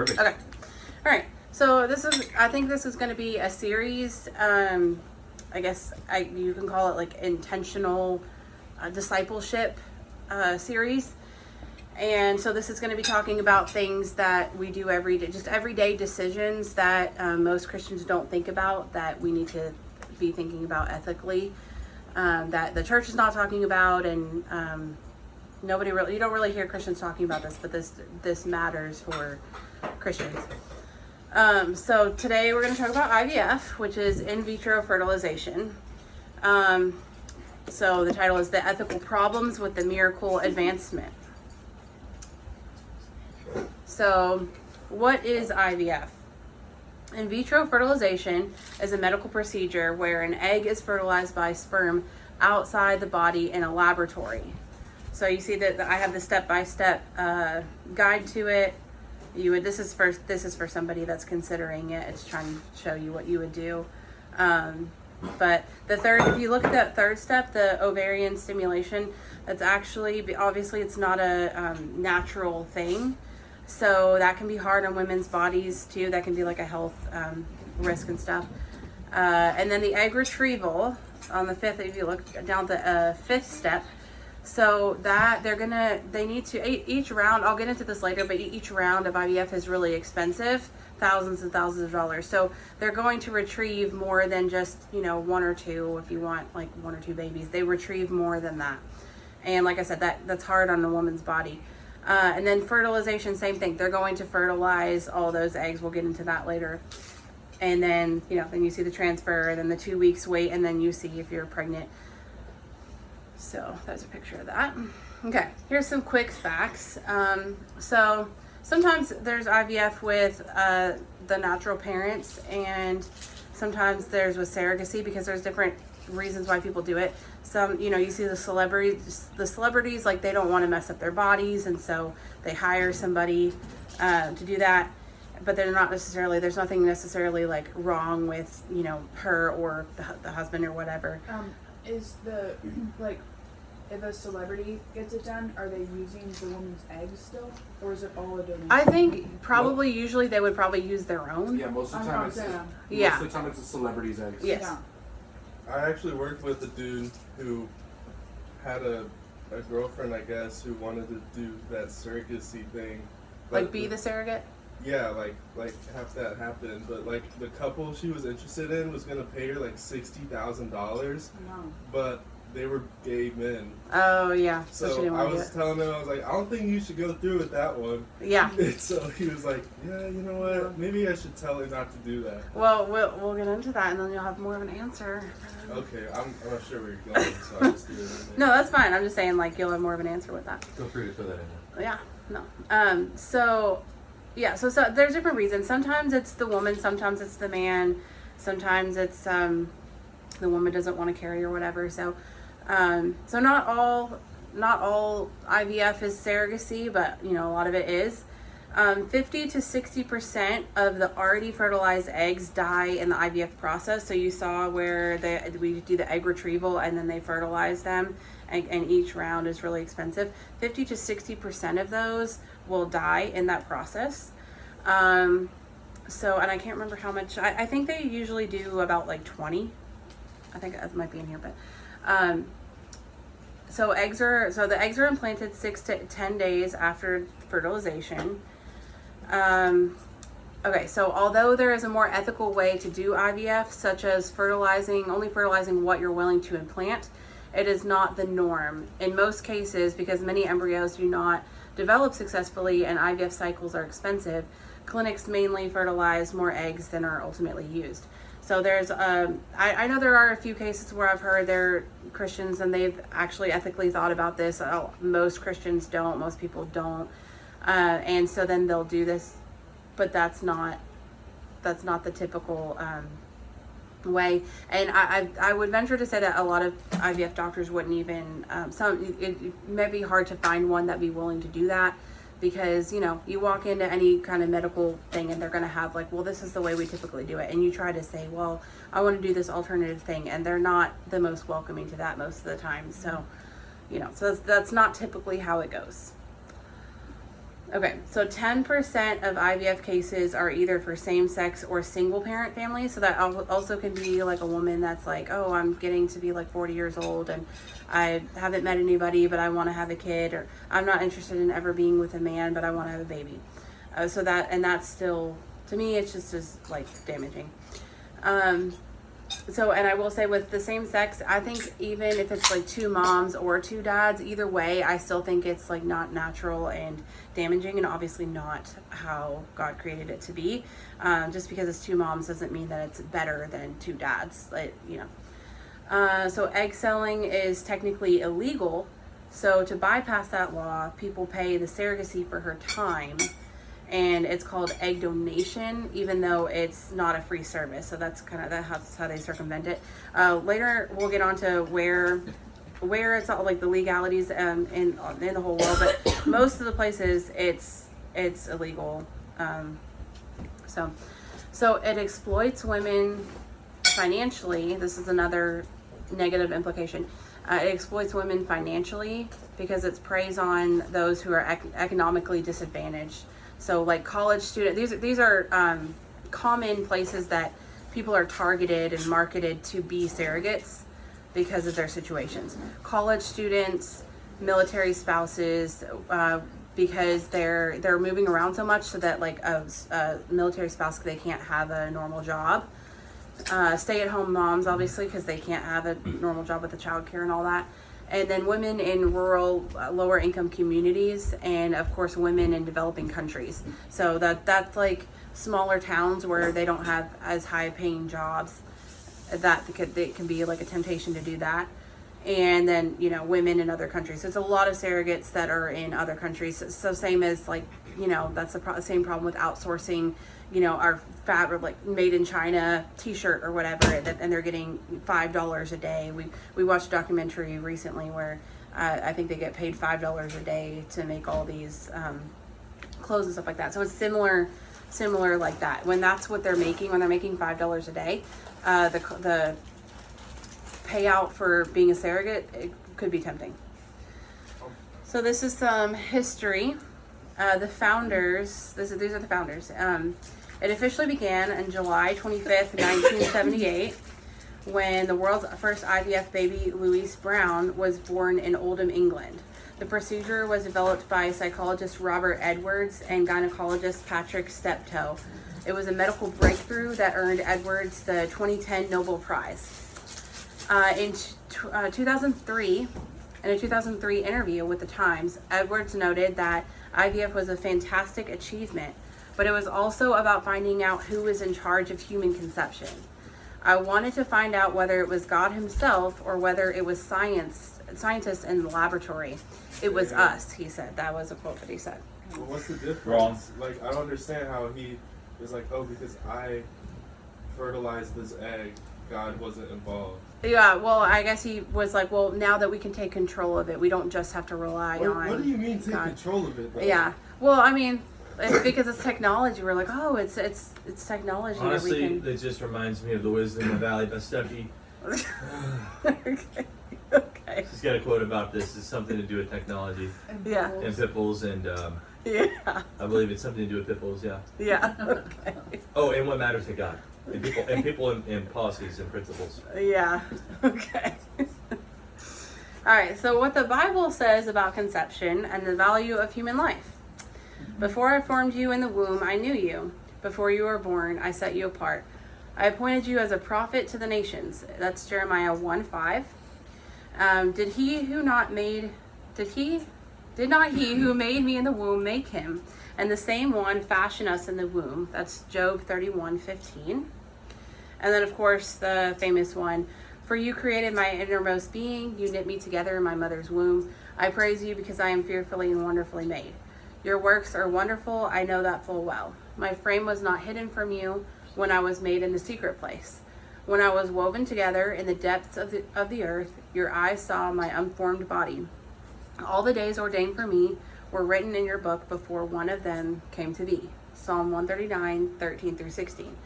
Perfect. Okay. All right. So I think this is going to be a series. I guess you can call it like intentional discipleship series. And so this is going to be talking about things that we do every day, just everyday decisions that most Christians don't think about, that we need to be thinking about ethically, that the church is not talking about, and you don't really hear Christians talking about this, but this matters for Christians. So today we're going to talk about IVF, which is in vitro fertilization. So the title is The Ethical Problems with the Miracle Advancement. So what is IVF? In vitro fertilization is a medical procedure where an egg is fertilized by sperm outside the body in a laboratory. So you see that I have the step-by-step guide to it. This is for somebody that's considering it. It's trying to show you what you would do. But if you look at that third step, the ovarian stimulation, that's actually, obviously it's not a natural thing. So that can be hard on women's bodies too. That can be like a health risk and stuff. And then the egg retrieval on the fifth, if you look down the fifth step, so that they need to, each round, I'll get into this later, but each round of IVF is really expensive, thousands and thousands of dollars. So they're going to retrieve more than just, one or two. If you want like one or two babies, they retrieve more than that. And like I said, that's hard on a woman's body. And then fertilization, same thing. They're going to fertilize all those eggs. We'll get into that later. And then, then you see the transfer, then the 2 weeks wait, and then you see if you're pregnant. So there's a picture of that. Okay, here's some quick facts. So sometimes there's IVF with the natural parents, and sometimes there's with surrogacy, because there's different reasons why people do it. Some, you see the celebrities, like they don't want to mess up their bodies, and so they hire somebody to do that. But there's nothing necessarily like wrong with, her or the husband or whatever. Is the, like, if a celebrity gets it done, are they using the woman's eggs still? Or is it all a donation? I think usually they would probably use their own. Yeah, most of the time it's a celebrity's eggs. Yes. Yeah. I actually worked with a dude who had a girlfriend, I guess, who wanted to do that surrogacy thing. Like be the surrogate? Yeah, like have that happen. But like the couple she was interested in was gonna pay her like $60,000. Wow. But they were gay men. Oh yeah. So I was telling him, I was like, I don't think you should go through with that one. Yeah. And so he was like, yeah, you know what? Maybe I should tell her not to do that. Well, we'll get into that, and then you'll have more of an answer. Okay, I'm not sure where you're going, so I'll just do it. No, that's fine. I'm just saying, like, you'll have more of an answer with that. Feel free to throw that in there. Yeah. No. So there's different reasons. Sometimes it's the woman, sometimes it's the man, sometimes it's the woman doesn't want to carry or whatever. So not all IVF is surrogacy, but a lot of it is. 50 to 60% of the already fertilized eggs die in the IVF process. So you saw where we do the egg retrieval and then they fertilize them, and each round is really expensive. 50 to 60% of those will die in that process. And I can't remember how much. I think they usually do about like 20. I think that might be in here, but the eggs are implanted 6 to 10 days after fertilization. Okay, so although there is a more ethical way to do IVF, such as only fertilizing what you're willing to implant, it is not the norm. In most cases, because many embryos do not develop successfully and IVF cycles are expensive, clinics mainly fertilize more eggs than are ultimately used. So there's, I know there are a few cases where I've heard they're Christians and they've actually ethically thought about this. Most Christians don't, most people don't. And so then they'll do this, but that's not the typical way. And I would venture to say that a lot of IVF doctors wouldn't even, it may be hard to find one that'd be willing to do that, because you walk into any kind of medical thing and they're going to have like, well, this is the way we typically do it, and you try to say, well, I want to do this alternative thing, and they're not the most welcoming to that most of the time. So so that's not typically how it goes. Okay, so 10% of IVF cases are either for same-sex or single-parent families. So that also can be like a woman that's like, oh, I'm getting to be like 40 years old and I haven't met anybody, but I want to have a kid, or I'm not interested in ever being with a man, but I want to have a baby. That's still, to me, it's just as like damaging. And I will say with the same sex, I think even if it's like two moms or two dads, either way, I still think it's like not natural and damaging, and obviously not how God created it to be. Just because it's two moms doesn't mean that it's better than two dads, so egg selling is technically illegal. So to bypass that law, people pay the surrogacy for her time. And it's called egg donation, even though it's not a free service. So that's how they circumvent it. Later, we'll get on to where it's all like the legalities in the whole world. But most of the places, it's illegal. So it exploits women financially. This is another negative implication. It exploits women financially because it preys on those who are economically disadvantaged. So like college students, these are common places that people are targeted and marketed to be surrogates because of their situations. College students, military spouses, because they're moving around so much, so that like a military spouse, they can't have a normal job. Stay-at-home moms, obviously, because they can't have a normal job with the childcare and all that. And then women in rural, lower income communities, and of course women in developing countries. So that's like smaller towns where they don't have as high paying jobs. It can be like a temptation to do that. And then, women in other countries. So it's a lot of surrogates that are in other countries. So same as like, that's the same problem with outsourcing, our fabric, like made in China t-shirt or whatever, and they're getting $5 a day. We watched a documentary recently where I think they get paid $5 a day to make all these clothes and stuff like that. So it's similar like that. When that's what they're making, when they're making $5 a day, the payout for being a surrogate, it could be tempting. So this is some history. The founders, these are the founders. It officially began on July 25th, 1978, when the world's first IVF baby, Louise Brown, was born in Oldham, England. The procedure was developed by psychologist Robert Edwards and gynecologist Patrick Steptoe. It was a medical breakthrough that earned Edwards the 2010 Nobel Prize. In 2003, in a 2003 interview with the Times, Edwards noted that IVF was a fantastic achievement, but it was also about finding out who was in charge of human conception. I wanted to find out whether it was God himself or whether it was scientists in the laboratory. It was us, he said. That was a quote that he said. Well, what's the difference? Wrong. Like, I don't understand how he was like, oh, because I fertilized this egg, God wasn't involved. Yeah, well, I guess he was like, well, now that we can take control of it, we don't just have to rely on What do you mean take God. control of it, though? Yeah. Well, I mean, it's because it's technology. We're like, oh, it's technology. Honestly, that we it just reminds me of the wisdom of Valley Bastepi. can... Okay. She's got a quote about this. It's something to do with technology Yeah. and pipples, and Yeah. I believe it's something to do with pipples. Yeah. Yeah. Okay. Oh, and what matters to God, and people and policies and principles. Yeah. Okay. All right. So what the Bible says about conception and the value of human life. Before I formed you in the womb, I knew you. Before you were born, I set you apart. I appointed you as a prophet to the nations. That's Jeremiah 1:5. Did not he who made me in the womb make him? And the same one fashion us in the womb. That's Job 31:15. And then, of course, the famous one, for you created my innermost being. You knit me together in my mother's womb. I praise you because I am fearfully and wonderfully made. Your works are wonderful. I know that full well. My frame was not hidden from you when I was made in the secret place. When I was woven together in the depths of the earth, your eyes saw my unformed body. All the days ordained for me were written in your book before one of them came to be. Psalm 139:13-16.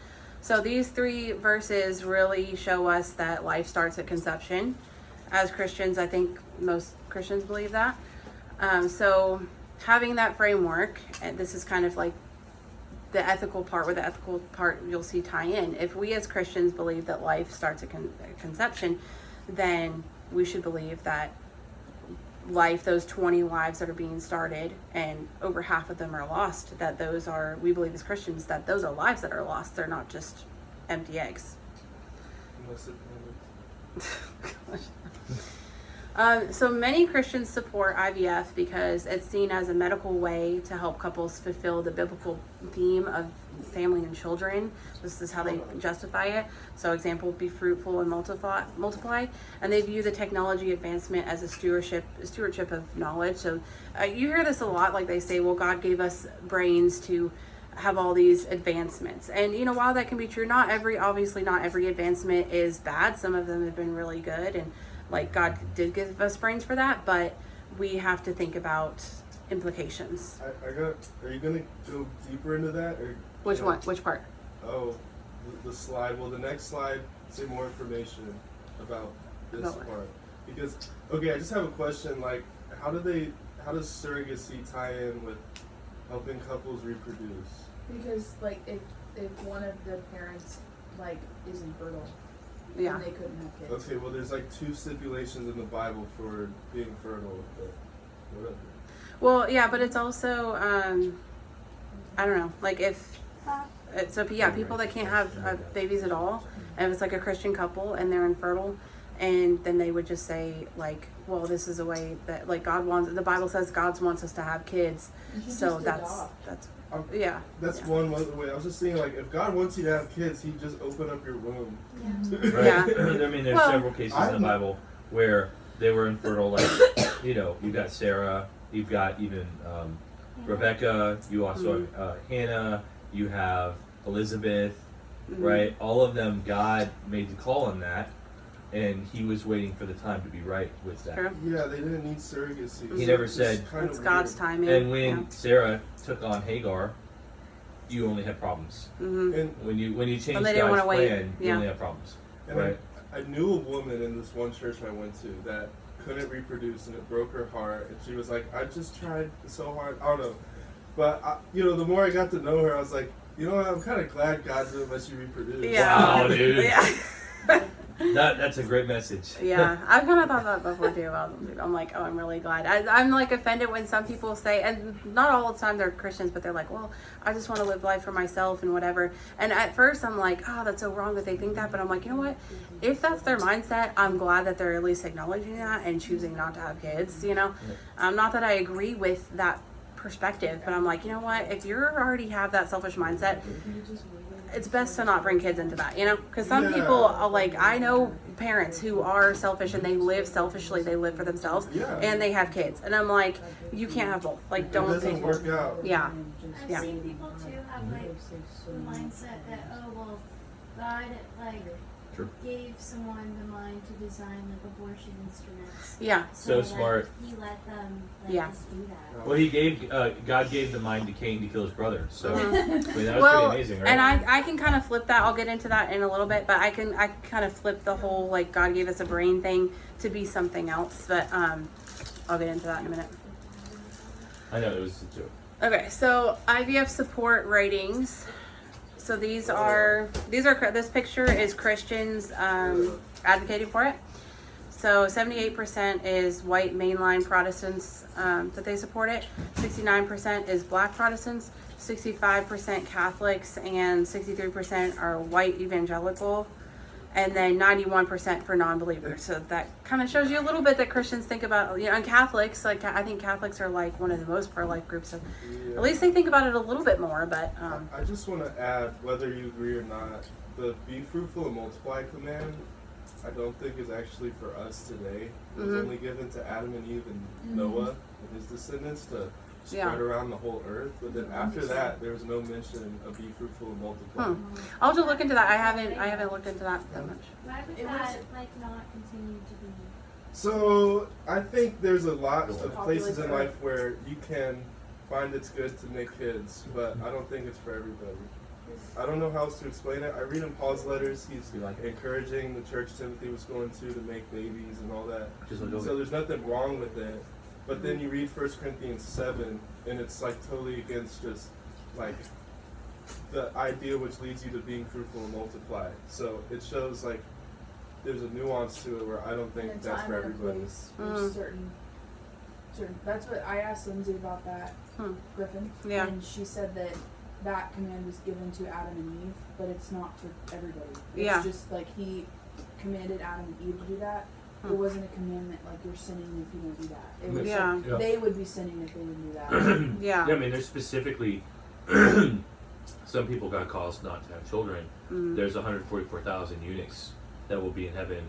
So these three verses really show us that life starts at conception. As Christians, I think most Christians believe that. So having that framework, and this is kind of like the ethical part, where the ethical part you'll see tie in. If we as Christians believe that life starts at conception, then we should believe that life, those 20 lives that are being started, and over half of them are lost, that those are, we believe as Christians, that those are lives that are lost. They're not just empty eggs. Unless it So many Christians support IVF because it's seen as a medical way to help couples fulfill the biblical theme of family and children. This is how they justify it. So example would be fruitful and multiply. And they view the technology advancement as a stewardship of knowledge. So you hear this a lot, like they say, well, God gave us brains to have all these advancements. And you know, while that can be true, obviously not every advancement is bad. Some of them have been really good, and like God did give us brains for that, but we have to think about implications. Are you gonna go deeper into that, or Which one? Which part? Oh, the slide. Well, the next slide say more information about this part. Because I just have a question. Like, how does surrogacy tie in with helping couples reproduce? Because like if one of the parents like is infertile, Yeah. and they couldn't have kids. Okay, well, there's like 2 stipulations in the Bible for being fertile, but whatever. Well, yeah, but it's also I don't know, like people that can't have babies at all, and if it's like a Christian couple and they're infertile, and then they would just say like, well, this is a way that like the Bible says God wants us to have kids, so that's yeah. That's one way. I was just saying, like, if God wants you to have kids, He'd just open up your womb. Right. Yeah. I mean, there's several cases in the Bible where they were infertile. Like, you've got Sarah, you've got even Rebecca, you also have Hannah, you have Elizabeth, right? All of them, God made the call on that, and He was waiting for the time to be right with that. True. Yeah, they didn't need surrogacy. He never said It's God's timing. And when Sarah took on Hagar, you only had problems. And When you changed they didn't God's wanna wait. plan, you Yeah. only had problems. And Right. I knew a woman in this one church I went to that couldn't reproduce, and it broke her heart. And she was like, "I just tried so hard." I don't know, but the more I got to know her, I was like, I'm kind of glad God didn't let you reproduce. Yeah. Wow, dude. Yeah. That's a great message. Yeah, I've kind of thought that before too. I'm like, oh, I'm really glad. I'm like offended when some people say, and not all the time they're Christians, but they're like, well, I just want to live life for myself and whatever. And at first I'm like, oh, that's so wrong that they think that. But I'm like, you know what? If that's their mindset, I'm glad that they're at least acknowledging that and choosing not to have kids. Not that I agree with that perspective, but I'm like, you know what? If you already have that selfish mindset, it's best to not bring kids into that, because some people are like, I know parents who are selfish and they live selfishly, they live for themselves, and they have kids, and I'm like, you can't have both. Like, don't. It doesn't work out. Yeah. I've seen people too have like the mindset that, oh well, God True. gave someone the mind to design like abortion instruments. Yeah. So like, smart. He let them just do that. Well, God gave the mind to Cain to kill his brother. So I mean, that was pretty amazing, right? And I can kind of flip that. I'll get into that in a little bit, but I kind of flip the whole like God gave us a brain thing to be something else. But I'll get into that in a minute. I know it was a joke. Okay, so IVF support ratings. So this picture is Christians advocating for it. So 78% is white mainline Protestants that they support it. 69% is black Protestants. 65% Catholics, and 63% are white evangelical. And then 91% for non-believers. So that kind of shows you a little bit that Christians think about, and Catholics, like I think Catholics are like one of the most pro-life groups. So at least they think about it a little bit more. But I just want to add, whether you agree or not, the be fruitful and multiply command, I don't think is actually for us today. It was only given to Adam and Eve and Noah and his descendants to spread around the whole earth. But then after that, there was no mention of be fruitful and multiply. I'll have to look into that. I haven't looked into that much. Why would that not continue to be? So I think there's a lot of places in life where you can find it's good to make kids, but I don't think it's for everybody. I don't know how else to explain it. I read in Paul's letters, he's encouraging the church Timothy was going to make babies and all that. So there's nothing wrong with it. But then you read 1 Corinthians 7, and it's like totally against just like the idea which leads you to being fruitful and multiply. So it shows like there's a nuance to it where I don't think And a that's time for and a everybody. place for certain. That's what I asked Lindsay about that, Griffin. Yeah. And she said that command was given to Adam and Eve, but it's not for everybody. It's Yeah. just like he commanded Adam and Eve to do that. It wasn't a commandment like you're sinning if you don't do that. It was Yeah. like they would be sinning if they would do that. Yeah. Yeah, I mean, there's specifically some people got calls not to have children. There's 144,000 eunuchs that will be in heaven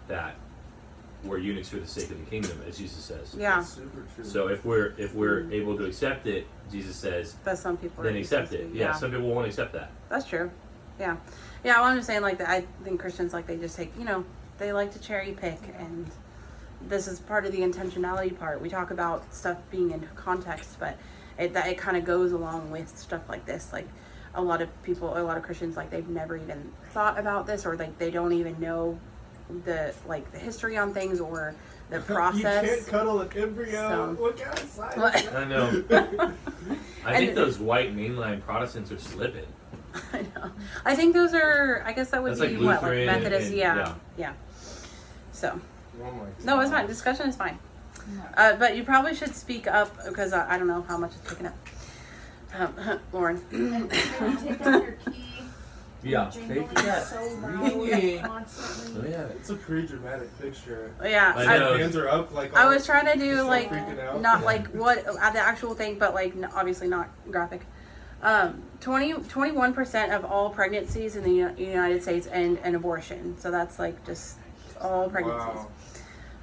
that were eunuchs for the sake of the kingdom, as Jesus says. Yeah. That's super true. So if we're able to accept it, Jesus says, But some people then are accept it. resistant. Yeah, some people won't accept that. That's true. Yeah. Yeah, well, I'm just saying, like, that I think Christians, like, they just take, they like to cherry pick, and this is part of the intentionality part. We talk about stuff being in context, but it kind of goes along with stuff like this. Like, a lot of Christians, like, they've never even thought about this, or, like, they don't even know the history on things or the process. You can't cuddle an embryo. So- Look outside. I know. I think those white mainline Protestants are slipping. I know. I think those are, I guess that would That's be like what, like Lutheran Methodist, and- yeah. So, Oh my God. no, it's fine. Discussion is fine. But you probably should speak up because I don't know how much it's picking up. Lauren. And maybe take out your key. Yeah. Jingling so Ringing. loud constantly. Yeah. It's a pretty dramatic picture. Yeah. I know. Hands are up like. I all- was trying to do just like freaking out. not like what the actual thing, but like obviously not graphic. 21% of all pregnancies in the United States end in abortion. So that's like just all pregnancies.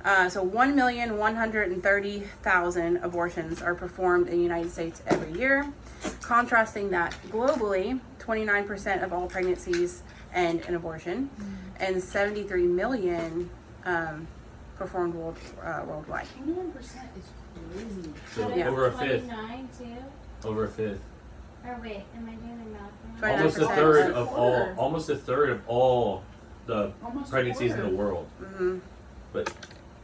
Wow. So 1,130,000 abortions are performed in the United States every year. Contrasting that globally, 29% of all pregnancies end in abortion, and 73 million performed worldwide. 21% is crazy. So Yeah. over a fifth. 29 too? Over a fifth. Or wait, am I doing the math wrong? 29%. Almost a third Almost a of quarter. almost a third of all the Almost a pregnancies in the quarter. world. Hmm. But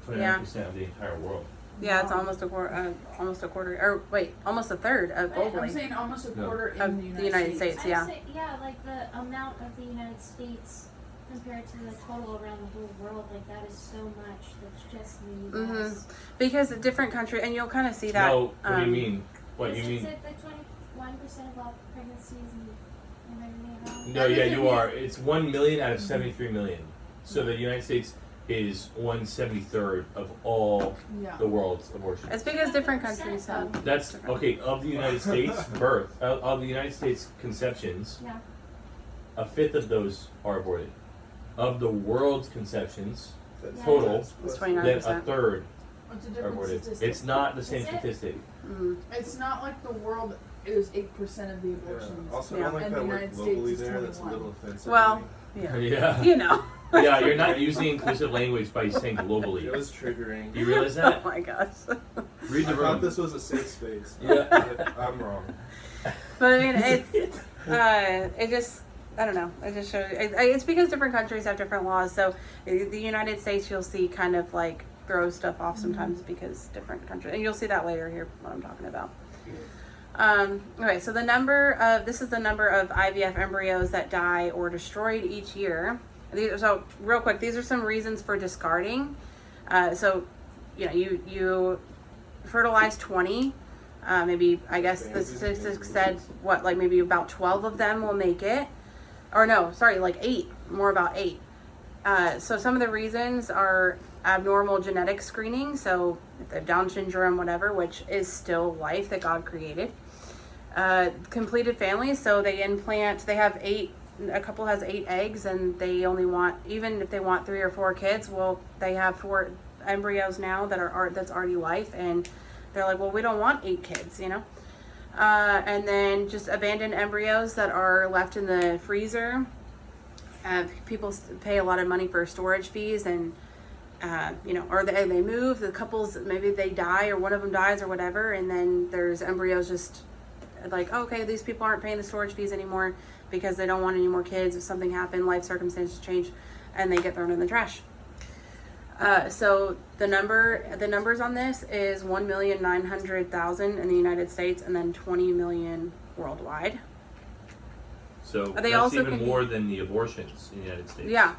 29% of the entire world. Yeah, it's almost a quarter, almost a third of I'm globally. saying almost a No. quarter in Of the United States. States. Yeah. I'd say, yeah, like the amount of the United States compared to the total around the whole world, like that is so much. That's just in the US. Because a different country, and you'll kind of see that. No, what do you mean? What you Is mean? it the 21% of all pregnancies and everything around? No, yeah, you are. It's 1 million out of 73 million. So the United States is 1/73rd of all Yeah. the world's abortions. It's because different countries have. That's okay. Of the United States of the United States conceptions, Yeah. a fifth of those are aborted. Of the world's conceptions, That's- total, It's then 29%. a third What's the are different aborted. statistic? It's not the same Is it? statistic. Mhm. It's not like the world is 8% of the Yeah. abortions. Also, Yeah. I don't like And that the word United globally States is there. That's a 21. little offensive. Well, to me. yeah. Yeah. You know. Yeah, you're not using inclusive language by saying It globally. was triggering. Do you realize Oh that? my gosh. Read the I thought room. this was a safe space. Yeah. But I'm wrong. But I mean, it just, I don't know. It just shows. It's because different countries have different laws. So the United States, you'll see kind of like throw stuff off sometimes because different countries, and you'll see that later here what I'm talking about. Okay, so this is the number of IVF embryos that die or destroyed each year. So real quick, these are some reasons for discarding. So, you fertilize 20. Maybe, I guess the statistics said what, like maybe about 12 of them will make it. Or no, sorry, like 8. More about 8. So some of the reasons are abnormal genetic screening. So if they have Down syndrome, whatever, which is still life that God created. Completed families. So they have 8. A couple has 8 eggs, and they only want, even if they want 3 or 4 kids, well, they have 4 embryos now that's already life, and they're like, well, we don't want 8 kids, and then just abandoned embryos that are left in the freezer. People pay a lot of money for storage fees, and or they move, the couples, maybe they die or one of them dies or whatever, and then there's embryos just like, okay, these people aren't paying the storage fees anymore because they don't want any more kids. If something happened, life circumstances change, and they get thrown in the trash. So the numbers on this is 1,900,000 in the United States, and then 20 million worldwide. So They that's also even can more than the abortions in the United States. Yeah,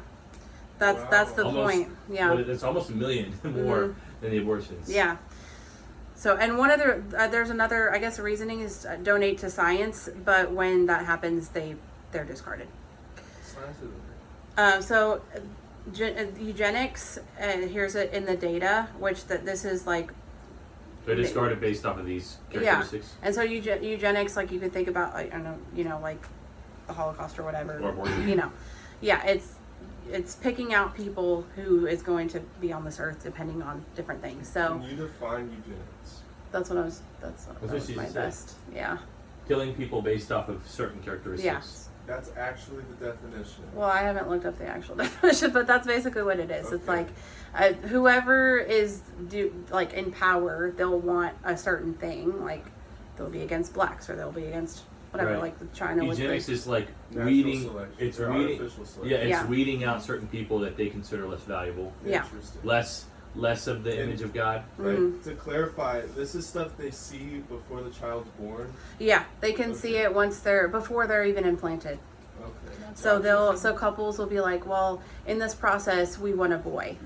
that's Wow. that's the Almost- point. Yeah, Well, it's almost 1 million more than the abortions. yeah. So, and one other, there's another, I guess, reasoning is donate to science, but when that happens, they're discarded. Science is So, eugenics, here's it in the data, which this is like, They're discarded based off of these characteristics. and so eugenics, like you could think about, like, I don't know, like the Holocaust or whatever, Or abortion. yeah, it's picking out people who is going to be on this earth depending on different things. So Can you define eugenics? that's what what was she my said. best. Yeah. Killing people based off of certain characteristics. Yeah. That's actually the definition. Well, I haven't looked up the actual definition, but that's basically what it is. It's Okay. like whoever is like in power, they'll want a certain thing. Like they'll be against blacks, or they'll be against whatever. Right. Like with China with Eugenics is like Natural weeding. selection. It's Or weeding. artificial selection. Yeah, it's Yeah. weeding out certain people that they consider less valuable. Yeah. Interesting. Less of the image of God. Like, Mhm. to clarify, this is stuff they see before the child's born. Yeah, they can see Okay. it before they're even implanted. Okay. So couples will be like, well, in this process, we want a boy,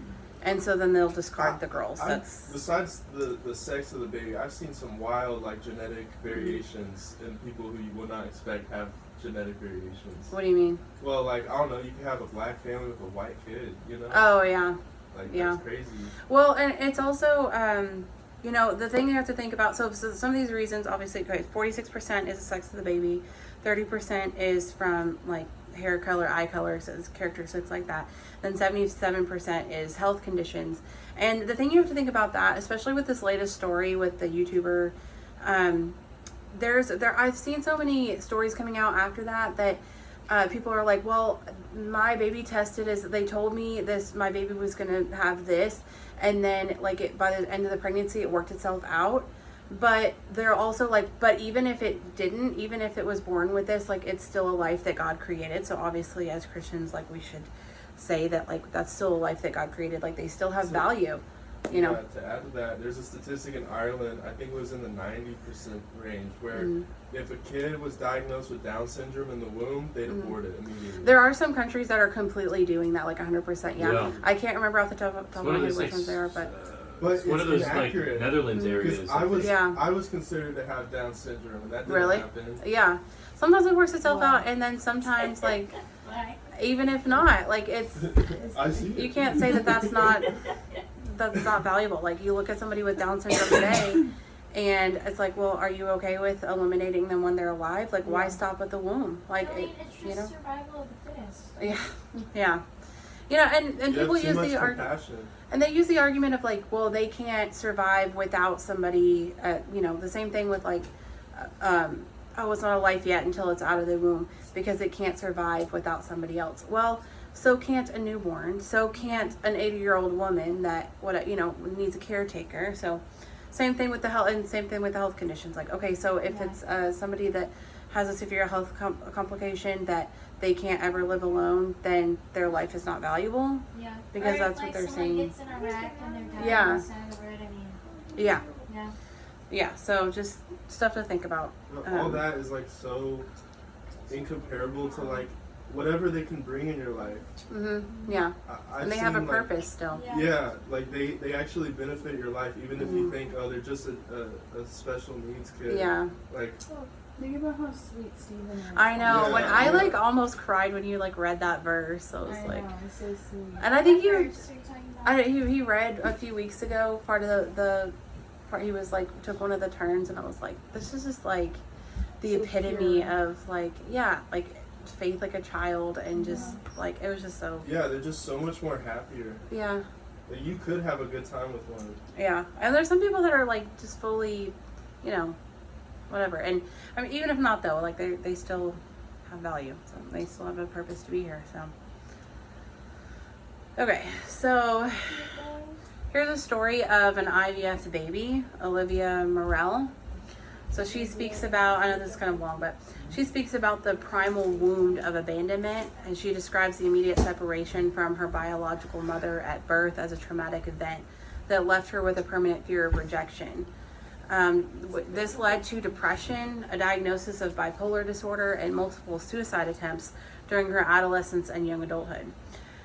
and so then they'll discard the girls. That's Besides the sex of the baby, I've seen some wild like genetic variations in people who you would not expect have genetic variations. what do you mean? Well, like I don't know, you can have a black family with a white kid, you know? Oh yeah. Like yeah. that's crazy. Well, and it's also, the thing you have to think about. So some of these reasons, obviously, 46% is the sex of the baby, 30% is from like hair color, eye color, so it's characteristics like that. Then 77% is health conditions. And the thing you have to think about that, especially with this latest story with the YouTuber, I've seen so many stories coming out after that people are like, well, my baby tested as they told me this, my baby was gonna have this, and then like by the end of the pregnancy it worked itself out. But they're also like, but even if it didn't, even if it was born with this, like it's still a life that God created. So obviously as Christians, like we should say that like that's still a life that God created, like they still have value, Yeah, to add to that, there's a statistic in Ireland, I think it was in the 90% range, where if a kid was diagnosed with Down syndrome in the womb, they'd abort it immediately. There are some countries that are completely doing that, like 100%. Yeah. Yeah. I can't remember off the top of my One of head those which like, ones they are, but But it's one it's of those like inaccurate. Netherlands areas. Because I was Yeah. I was considered to have Down syndrome, and that didn't Really? happen. yeah. Sometimes it works itself Wow. out, and then sometimes like Right. even if not, like it's I see. you can't say that that's not valuable. Like you look at somebody with Down syndrome today, and it's like, well, are you okay with eliminating them when they're alive? Like, why stop at the womb? Like, I mean, it's just you know, survival of the fittest. yeah. And You have people too use much the argument. compassion. And they use the argument of like, well, they can't survive without somebody. The same thing with like, it's not a life yet until it's out of the womb because it can't survive without somebody else. Well, so can't a newborn. So can't an 80-year-old woman that needs a caretaker. So, same thing with the health, and same thing with the health conditions. Like, okay, so if it's somebody that has a severe health complication that they can't ever live alone, then their life is not valuable. Yeah. Because or that's if, what they're someone saying. gets in a wreck and they're dying Yeah. on the side of the road, I mean, Yeah. yeah. Yeah, so just stuff to think about. All that is like so incomparable to like whatever they can bring in your life. Yeah, I've and they have a seen, like, purpose still. Yeah, like they actually benefit your life, even if you think, oh, they're just a special needs kid. Yeah, Like, Think about how sweet Steven is. I know. Yeah. When I like almost cried when you like read that verse, I was I like, know, it's so sweet. and I think What you, verse are you talking about? he read a few weeks ago part of the part he was like took one of the turns, and I was like, this is just like the So epitome pure. of like faith like a child, and just like it was just so yeah, they're just so much more happier. yeah. Like, you could have a good time with one. Yeah, and there's some people that are like just fully, whatever. And I mean, even if not though, like they still have value. So they still have a purpose to be here. So okay, so here's a story of an IVF baby, Olivia Morel. So she speaks about, I know this is kind of long, but she speaks about the primal wound of abandonment, and she describes the immediate separation from her biological mother at birth as a traumatic event that left her with a permanent fear of rejection. This led to depression, a diagnosis of bipolar disorder, and multiple suicide attempts during her adolescence and young adulthood.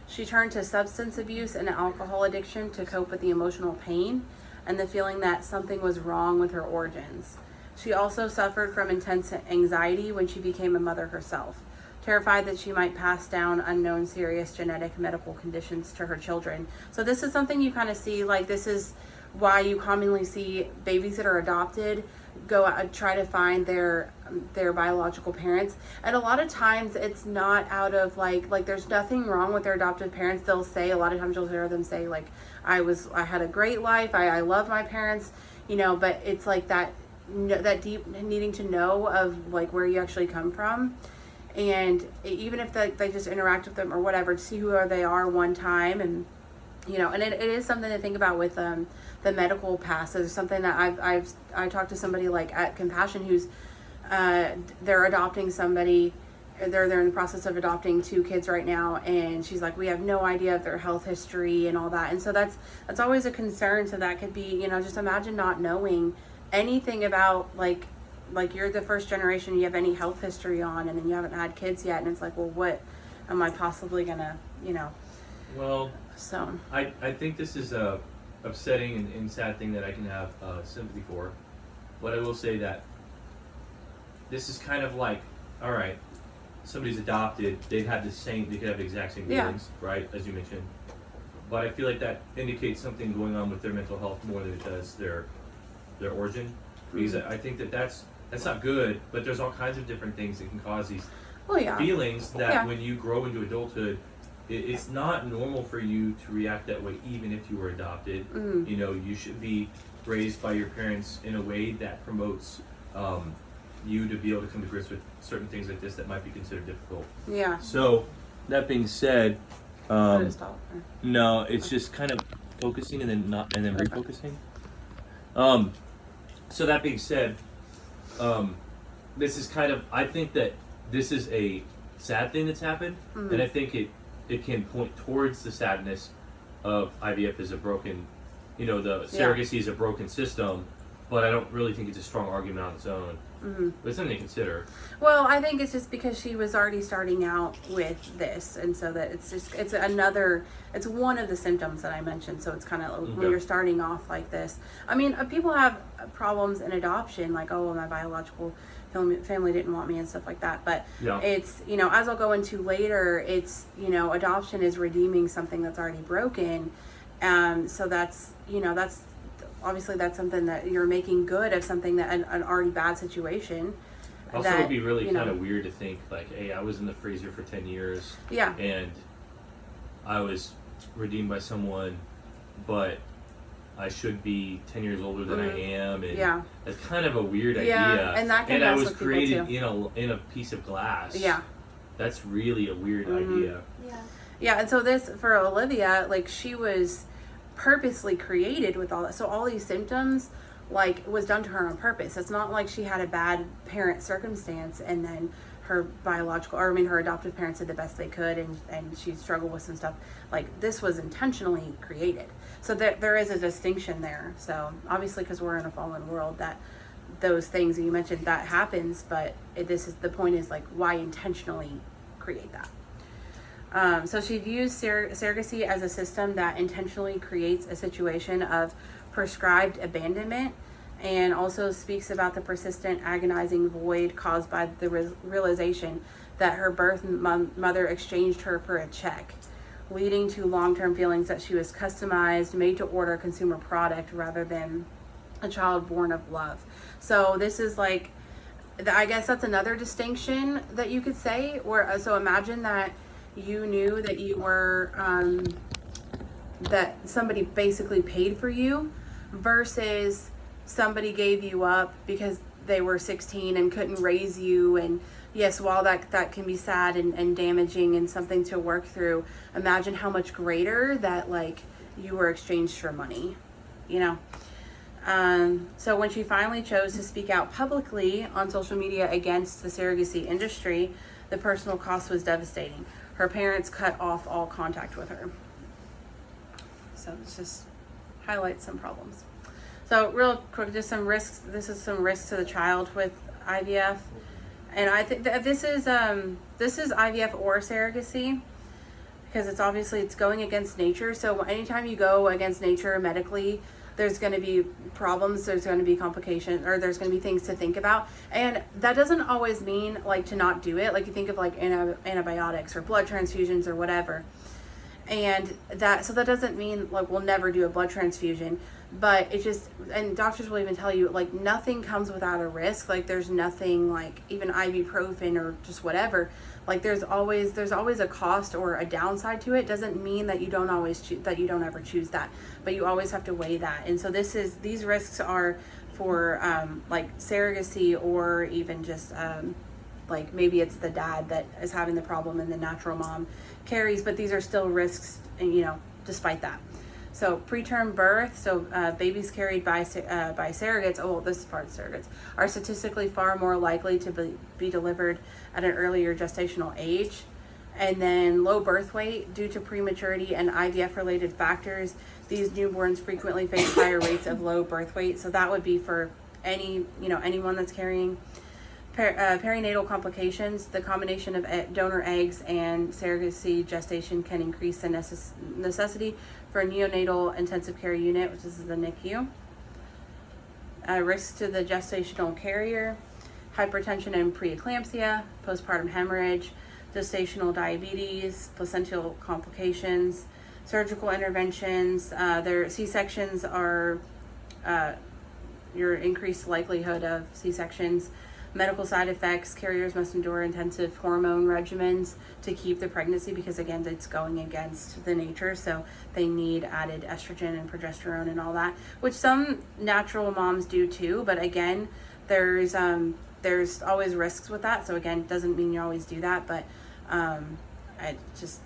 She turned to substance abuse and alcohol addiction to cope with the emotional pain and the feeling that something was wrong with her origins. She also suffered from intense anxiety when she became a mother herself, terrified that she might pass down unknown serious genetic medical conditions to her children. So this is something you kind of see, like this is why you commonly see babies that are adopted go out, try to find their biological parents, and a lot of times it's not out of like there's nothing wrong with their adoptive parents. They'll say, a lot of times you'll hear them say like, I had a great life, I love my parents, you know, but it's like that deep needing to know of like where you actually come from, and even if they just interact with them or whatever, to see who they are one time, and you know, and it is something to think about with the medical past. It's something that I talked to somebody like at Compassion who's they're adopting somebody. They're in the process of adopting 2 kids right now, and she's like, we have no idea of their health history and all that, and so that's always a concern. So that could be, you know, just imagine not knowing anything about like you're the first generation you have any health history on, and then you haven't had kids yet, and it's like, well, what am I possibly gonna, you know? Well, so I think this is a upsetting and sad thing that I can have sympathy for, but I will say that this is kind of like, all right, somebody's adopted, they could have the exact same feelings, right, as you mentioned, but I feel like that indicates something going on with their mental health more than it does their origin, because I think that's not good, but there's all kinds of different things that can cause these feelings that when you grow into adulthood, it's not normal for you to react that way, even if you were adopted. You know, you should be raised by your parents in a way that promotes you to be able to come to grips with certain things like this that might be considered difficult. Yeah. So, that being said, no, it's just kind of focusing and then refocusing. So that being said, this is kind of, I think that this is a sad thing that's happened, and I think it can point towards the sadness of IVF as a broken, you know, the surrogacy is a broken system, but I don't really think it's a strong argument on its own. But it's something to consider. Well, I think it's just because she was already starting out with this, and so that it's one of the symptoms that I mentioned. So it's kind of when you're starting off like this. I mean, people have problems in adoption, like, oh, my biological family didn't want me and stuff like that. But it's, you know, as I'll go into later, it's, you know, adoption is redeeming something that's already broken. So that's, you know, that's obviously that's something that you're making good of something that an already bad situation. Also, it would be really kind of weird to think like, hey, I was in the freezer for 10 years. Yeah. And I was redeemed by someone, but I should be 10 years older than I am. And it's kind of a weird idea. And that can I was created in a piece of glass. Yeah. That's really a weird idea. Yeah. Yeah, and so this, for Olivia, like, she was purposely created with all that. So all these symptoms, like, was done to her on purpose. It's not like she had a bad parent circumstance and then her her adoptive parents did the best they could and she struggled with some stuff. Like, this was intentionally created. So there is a distinction there. So obviously, because we're in a fallen world, that those things that you mentioned, that happens, but the point is, like, why intentionally create that? So she views surrogacy as a system that intentionally creates a situation of prescribed abandonment, and also speaks about the persistent agonizing void caused by the realization that her birth mother exchanged her for a check, leading to long-term feelings that she was customized, made to order consumer product rather than a child born of love. So this is like, I guess that's another distinction that you could say, so imagine that you knew that you were, that somebody basically paid for you, versus somebody gave you up because they were 16 and couldn't raise you. And yes, while that can be sad and damaging and something to work through, imagine how much greater that, like, you were exchanged for money, you know? So when she finally chose to speak out publicly on social media against the surrogacy industry, the personal cost was devastating. Her parents cut off all contact with her. So this just highlights some problems. So real quick, just some risks. This is some risks to the child with IVF, and I think that this is IVF or surrogacy, because it's going against nature. So anytime you go against nature medically, there's going to be problems, there's going to be complications, or there's going to be things to think about. And that doesn't always mean like to not do it. Like you think of like antibiotics or blood transfusions or whatever. And that doesn't mean like we'll never do a blood transfusion, but it just, and doctors will even tell you like nothing comes without a risk. Like there's nothing like even ibuprofen or just whatever. Like there's always a cost or a downside to it. Doesn't mean that you don't ever choose that, but you always have to weigh that. And so these risks are for like surrogacy, or even just like maybe it's the dad that is having the problem and the natural mom carries, but these are still risks, and despite that. So preterm birth, so babies carried by surrogates, this is part of surrogates, are statistically far more likely to be delivered at an earlier gestational age. And then low birth weight due to prematurity and IVF related factors. These newborns frequently face higher rates of low birth weight. So that would be for anyone that's carrying. Perinatal complications, the combination of donor eggs and surrogacy gestation can increase the necessity for a neonatal intensive care unit, which is the NICU. Risks to the gestational carrier, hypertension and preeclampsia, postpartum hemorrhage, gestational diabetes, placental complications, surgical interventions. Their C-sections are your increased likelihood of C-sections. Medical side effects, carriers must endure intensive hormone regimens to keep the pregnancy, because again, it's going against the nature. So they need added estrogen and progesterone and all that, which some natural moms do too. But again, there's always risks with that. So again, doesn't mean you always do that, but I just,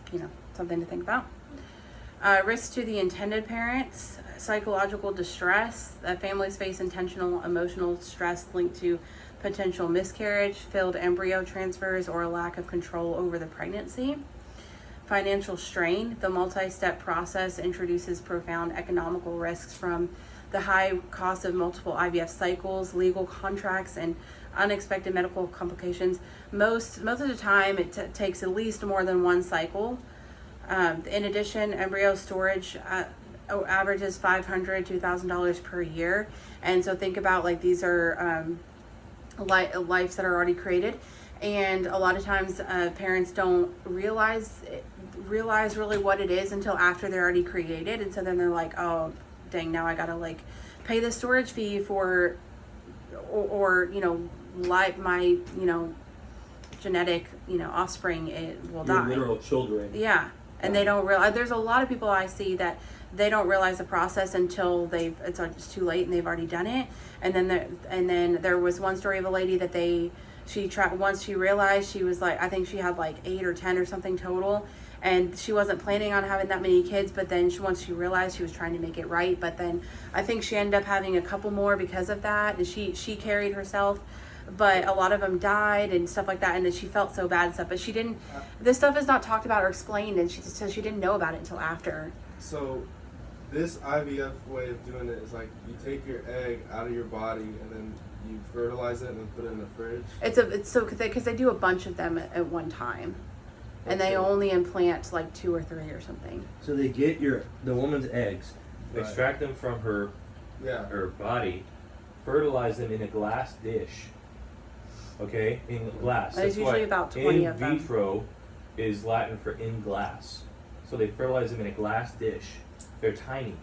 something to think about. Risks to the intended parents, psychological distress. Families face intentional emotional stress linked to potential miscarriage, failed embryo transfers, or a lack of control over the pregnancy. Financial strain. The multi-step process introduces profound economical risks, from the high cost of multiple IVF cycles, legal contracts, and unexpected medical complications. Most of the time, it takes at least more than one cycle. In addition, embryo storage averages $500 to $1,000 per year. And so think about like these are lives that are already created, and a lot of times parents don't realize really what it is until after they're already created. And so then they're like, oh dang, now I gotta like pay the storage fee for or like my genetic offspring, it will die. Literal children. Yeah. And they don't realize. There's a lot of people I see that they don't realize the process until it's too late and they've already done it. And then there was one story of a lady that she tried, once she realized, she was like, I think she had like 8 or 10 or something total, and she wasn't planning on having that many kids. But then once she realized, she was trying to make it right. But then I think she ended up having a couple more because of that, and she carried herself. But a lot of them died and stuff like that, and then she felt so bad and stuff. But she didn't. This stuff is not talked about or explained, and she didn't know about it until after. So, this IVF way of doing it is like you take your egg out of your body and then you fertilize it and then put it in the fridge. It's so because they do a bunch of them at one time, and they only implant like 2 or 3 or something. So they get the woman's eggs, extract them from her body, fertilize them in a glass dish. Okay, in glass. There's usually about 20 of them. In vitro is Latin for in glass. So they fertilize them in a glass dish. They're tiny.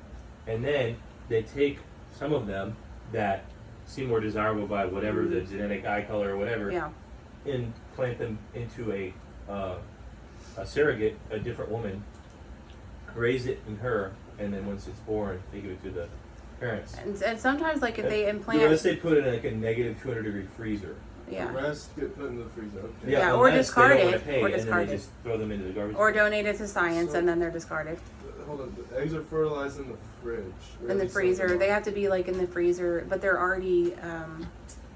And then they take some of them that seem more desirable by whatever the genetic eye color or whatever, and plant them into a surrogate, a different woman, raise it in her, and then once it's born, they give it to the parents. And sometimes, like if they implant, let's say put it in like a negative 200-degree freezer. Yeah. The rest get put in the freezer. Okay. Yeah, or unless discarded, They don't want to pay, or and then discarded. they just throw them into the garbage. Or can. donated to science, So- and then they're discarded. Hold on. The eggs are fertilized in the fridge. Where In the do they freezer. send them They off? have to be like in the freezer, but they're already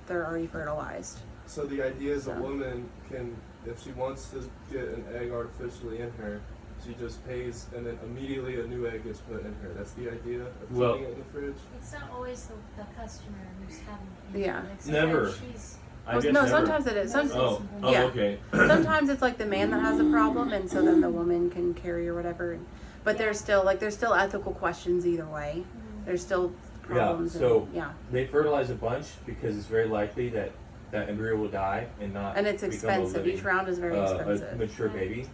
fertilized. So the idea is a So. woman can, if she wants to get an egg artificially in her, she just pays, and then immediately a new egg is put in her. That's the idea of Well- keeping it in the fridge. It's not always the customer who's having it. Yeah. Like, sometimes Never. She's, I Well, guess no, never. sometimes it is. Oh, yeah. okay. Sometimes it's like the man that has a problem, and so then the woman can carry or whatever. But there's still ethical questions either way. There's still problems. so- and, yeah. They fertilize a bunch because it's very likely that that embryo will die and not. And it's become a expensive. living, Each round is very a expensive. mature baby,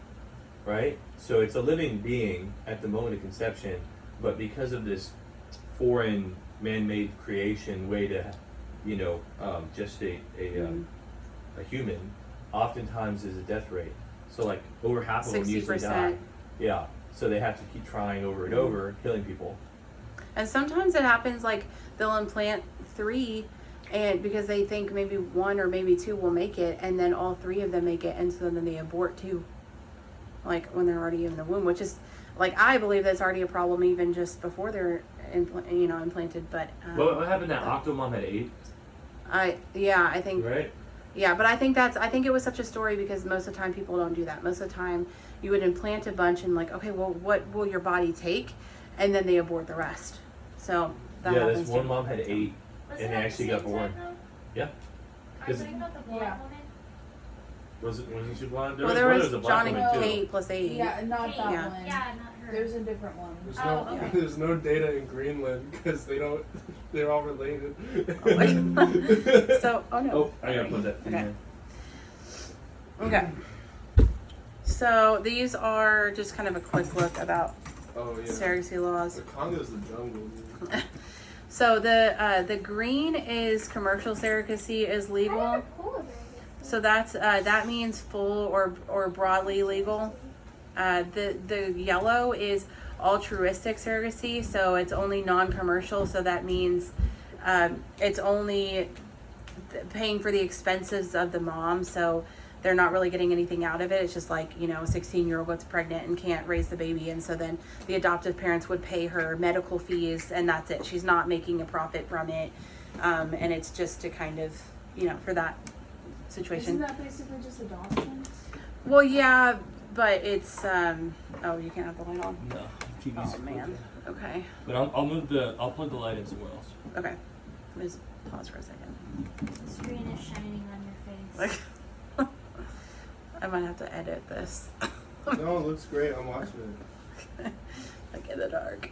right? So it's a living being at the moment of conception, but because of this foreign man-made creation way to, gestate a human, oftentimes is a death rate. So like over half of them usually die. 60%. Yeah. So they have to keep trying over and over, killing people. And sometimes it happens like they'll implant 3, and because they think maybe 1 or maybe 2 will make it, and then all 3 of them make it, and so then they abort 2. Like when they're already in the womb, which is like I believe that's already a problem even just before they're implanted. But What happened that Octomom had 8, I think right? yeah, but I think it was such a story because most of the time people don't do that. Most of the time you would implant a bunch and like, okay, well, what will your body take? And then they abort the rest. So that Yeah, happens this one too. mom had 8, was and it they at the actually got same born. time, though? Yeah. Are you 'Cause- talking about the black Yeah. woman? Wasn't she blonde? Well, there one was that a black John and woman, too. Kate plus 8. Yeah, not that Yeah. one. Yeah, not her. There's a different one. There's Oh, no, okay. there's no data in Greenland because they're all related. So, oh no. Oh, I gotta put that thing Okay. in. Okay. So these are just kind of a quick look about Oh yeah. surrogacy laws. The Congo's the jungle. Dude. So the green is commercial surrogacy is I legal. never pulled her. So that means full or broadly legal. The yellow is altruistic surrogacy, so it's only non-commercial. So that means it's only paying for the expenses of the mom. So they're not really getting anything out of it. It's just like, a 16-year-old gets pregnant and can't raise the baby, and so then the adoptive parents would pay her medical fees, and that's it. She's not making a profit from it, and it's just to kind of, for that situation. Isn't that basically just adoption? Well, yeah, but it's oh, you can't have the light on. No, TV's Oh man. Okay. But I'll plug the light in somewhere else. Okay. Just pause for a second. The screen is shining on your face. Like, I might have to edit this. No, it looks great. I'm watching it. Like in the dark.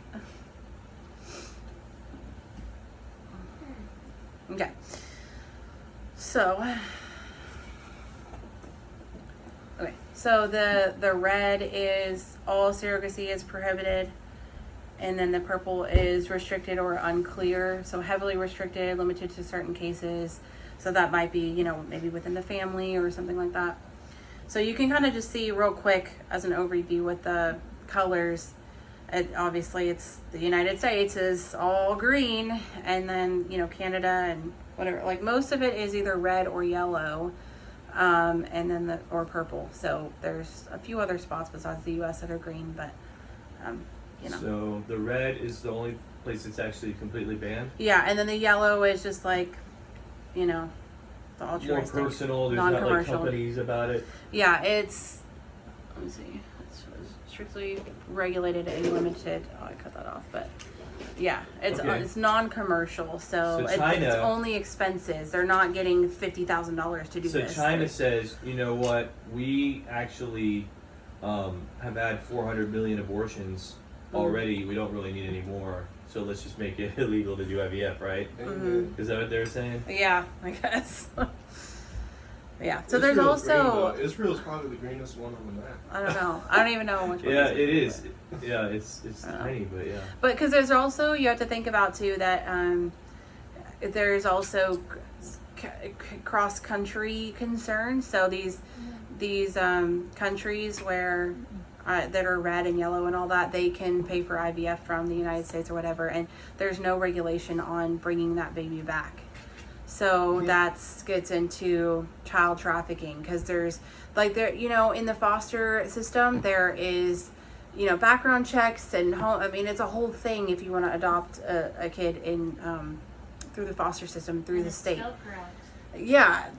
Okay. So. Okay. So the red is all surrogacy is prohibited, and then the purple is restricted or unclear. So heavily restricted, limited to certain cases. So that might be, maybe within the family or something like that. So you can kind of just see real quick as an overview with the colors. Obviously, it's the United States is all green, and then Canada and whatever. Like most of it is either red or yellow, and then or purple. So there's a few other spots besides the U.S. that are green, but So the red is the only place that's actually completely banned. yeah. And then the yellow is just like, the More altruistic, personal. There's not like non-commercial. companies about it. Yeah, it's. Let me see. It's strictly regulated and limited. Oh, I cut that off, but yeah, it's Okay. it's non-commercial, so, So it's China- only expenses. They're not getting $50,000 to do So this. China says, you know what? We actually have had 400 million abortions already. We don't really need any more. So let's just make it illegal to do IVF, right? Amen. Is that what they're saying? Yeah, I guess. Yeah. So there's Israel's green, also though. Israel's probably the greenest one on the map. I don't know. I don't even know which one. Yeah, is it is. Yeah, it's I don't know. tiny, but yeah. But because there's also you have to think about too that there's also cross country concerns. So these countries where that are red and yellow and all that, they can pay for IVF from the United States or whatever, and there's no regulation on bringing that baby back. So that gets into child trafficking because there's like in the foster system there is background checks and it's a whole thing if you want to adopt a kid in through the foster system through the state. Still correct.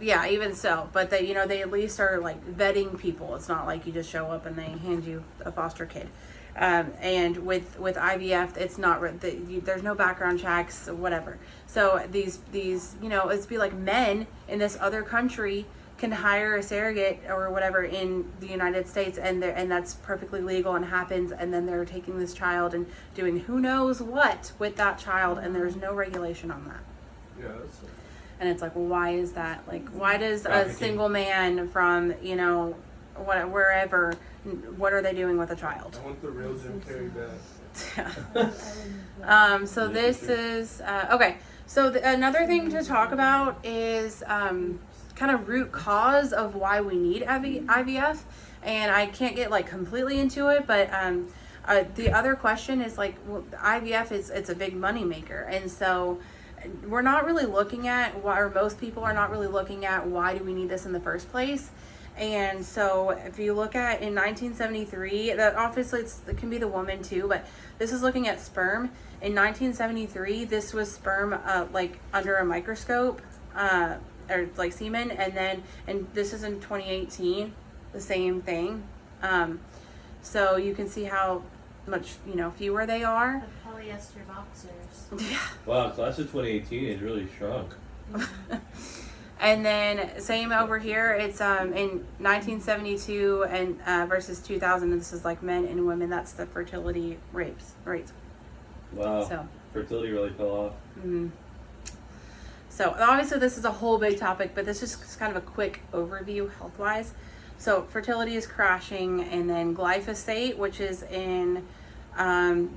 Yeah, even so. But they at least are like vetting people. It's not like you just show up and they hand you a foster kid. And with IVF, it's not there's no background checks, whatever. So these it's be like men in this other country can hire a surrogate or whatever in the United States, and that's perfectly legal and happens. And then they're taking this child and doing who knows what with that child, and there's no regulation on that. Yeah, that's And it's like, well, why is that? Like, why does a Trafficking. single man from wherever, what are they doing with a child? I want the real Jim Carrey back. So this is okay. So another thing to talk about is kind of root cause of why we need IVF, and I can't get like completely into it, but the other question is like, well, IVF it's a big money maker, and so we're not really looking at why, or most people are not really looking at why do we need this in the first place. And so if you look at in 1973, that obviously it can be the woman too, but this is looking at sperm. In 1973, this was sperm like under a microscope, or like semen, and this is in 2018, the same thing. So you can see how much fewer they are. The polyester boxers. Yeah. Wow, class of 2018 has really shrunk. And then same over here, it's in 1972 and versus 2000. This is like men and women. That's the fertility rates. Wow. So. Fertility really fell off. Mm-hmm. So obviously this is a whole big topic, but this is just kind of a quick overview health-wise. So fertility is crashing, and then glyphosate, which is in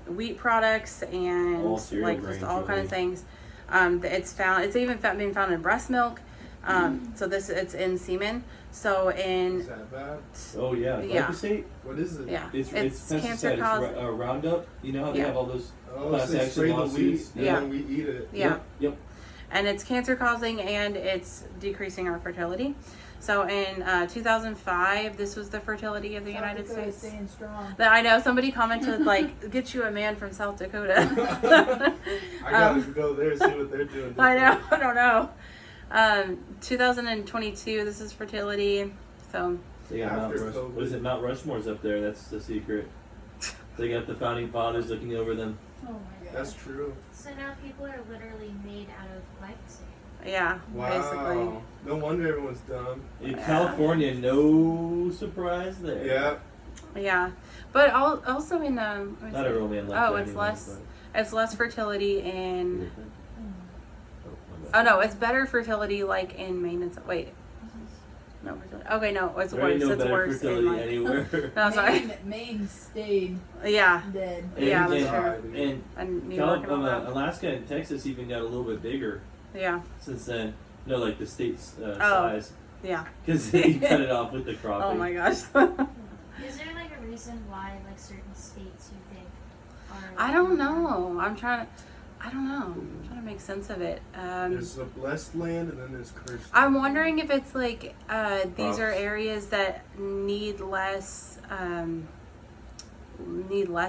wheat products and All cereal like grains, just all kind really. of things. It's even been found in breast milk. So it's in semen. So in Is that bad? Oh yeah, Yeah. glyphosate. What is it? yeah, It's cancer pesticide. causing. It's Roundup. You know how they Yeah. have all those Oh, class so they action spray the wheat lawsuits? and Yeah. then we eat it. Yeah. Yep. And it's cancer causing, and it's decreasing our fertility. So in 2005, this was the fertility of the United South Dakota States. staying strong. That I know somebody commented like, "Get you a man from South Dakota." I gotta go there and see what they're doing. I know. I don't know. 2022. This is fertility. So They got Mount After Rushmore. COVID. What is it? Mount Rushmore's up there. That's the secret. They got the founding fathers looking over them. Oh my god. That's true. So now people are literally made out of glyphosate. yeah, Wow. basically. No wonder everyone's dumb. In California, no surprise there. Yeah. Yeah, but also in let me Not see. a real man like Oh, that it's anyway, less. It's less fertility in. but- Oh no, it's better fertility like in Maine and wait. No fertility. Okay, no, it's There ain't worse. no It's better worse in fertility like. anywhere. No, sorry. Maine stayed Yeah, dead. Yeah, and, that's and, true. and and New York and all that. Alaska and Texas even got a little bit bigger Yeah, since then. No, like the state's Oh. size, yeah. because they cut it off with the cropping. Oh my gosh. Is there like a reason why like certain states you think are? I don't know. I don't know. I'm trying to make sense of it. There's a blessed land and then there's cursed. I'm wondering if it's like these are Crops. areas that need less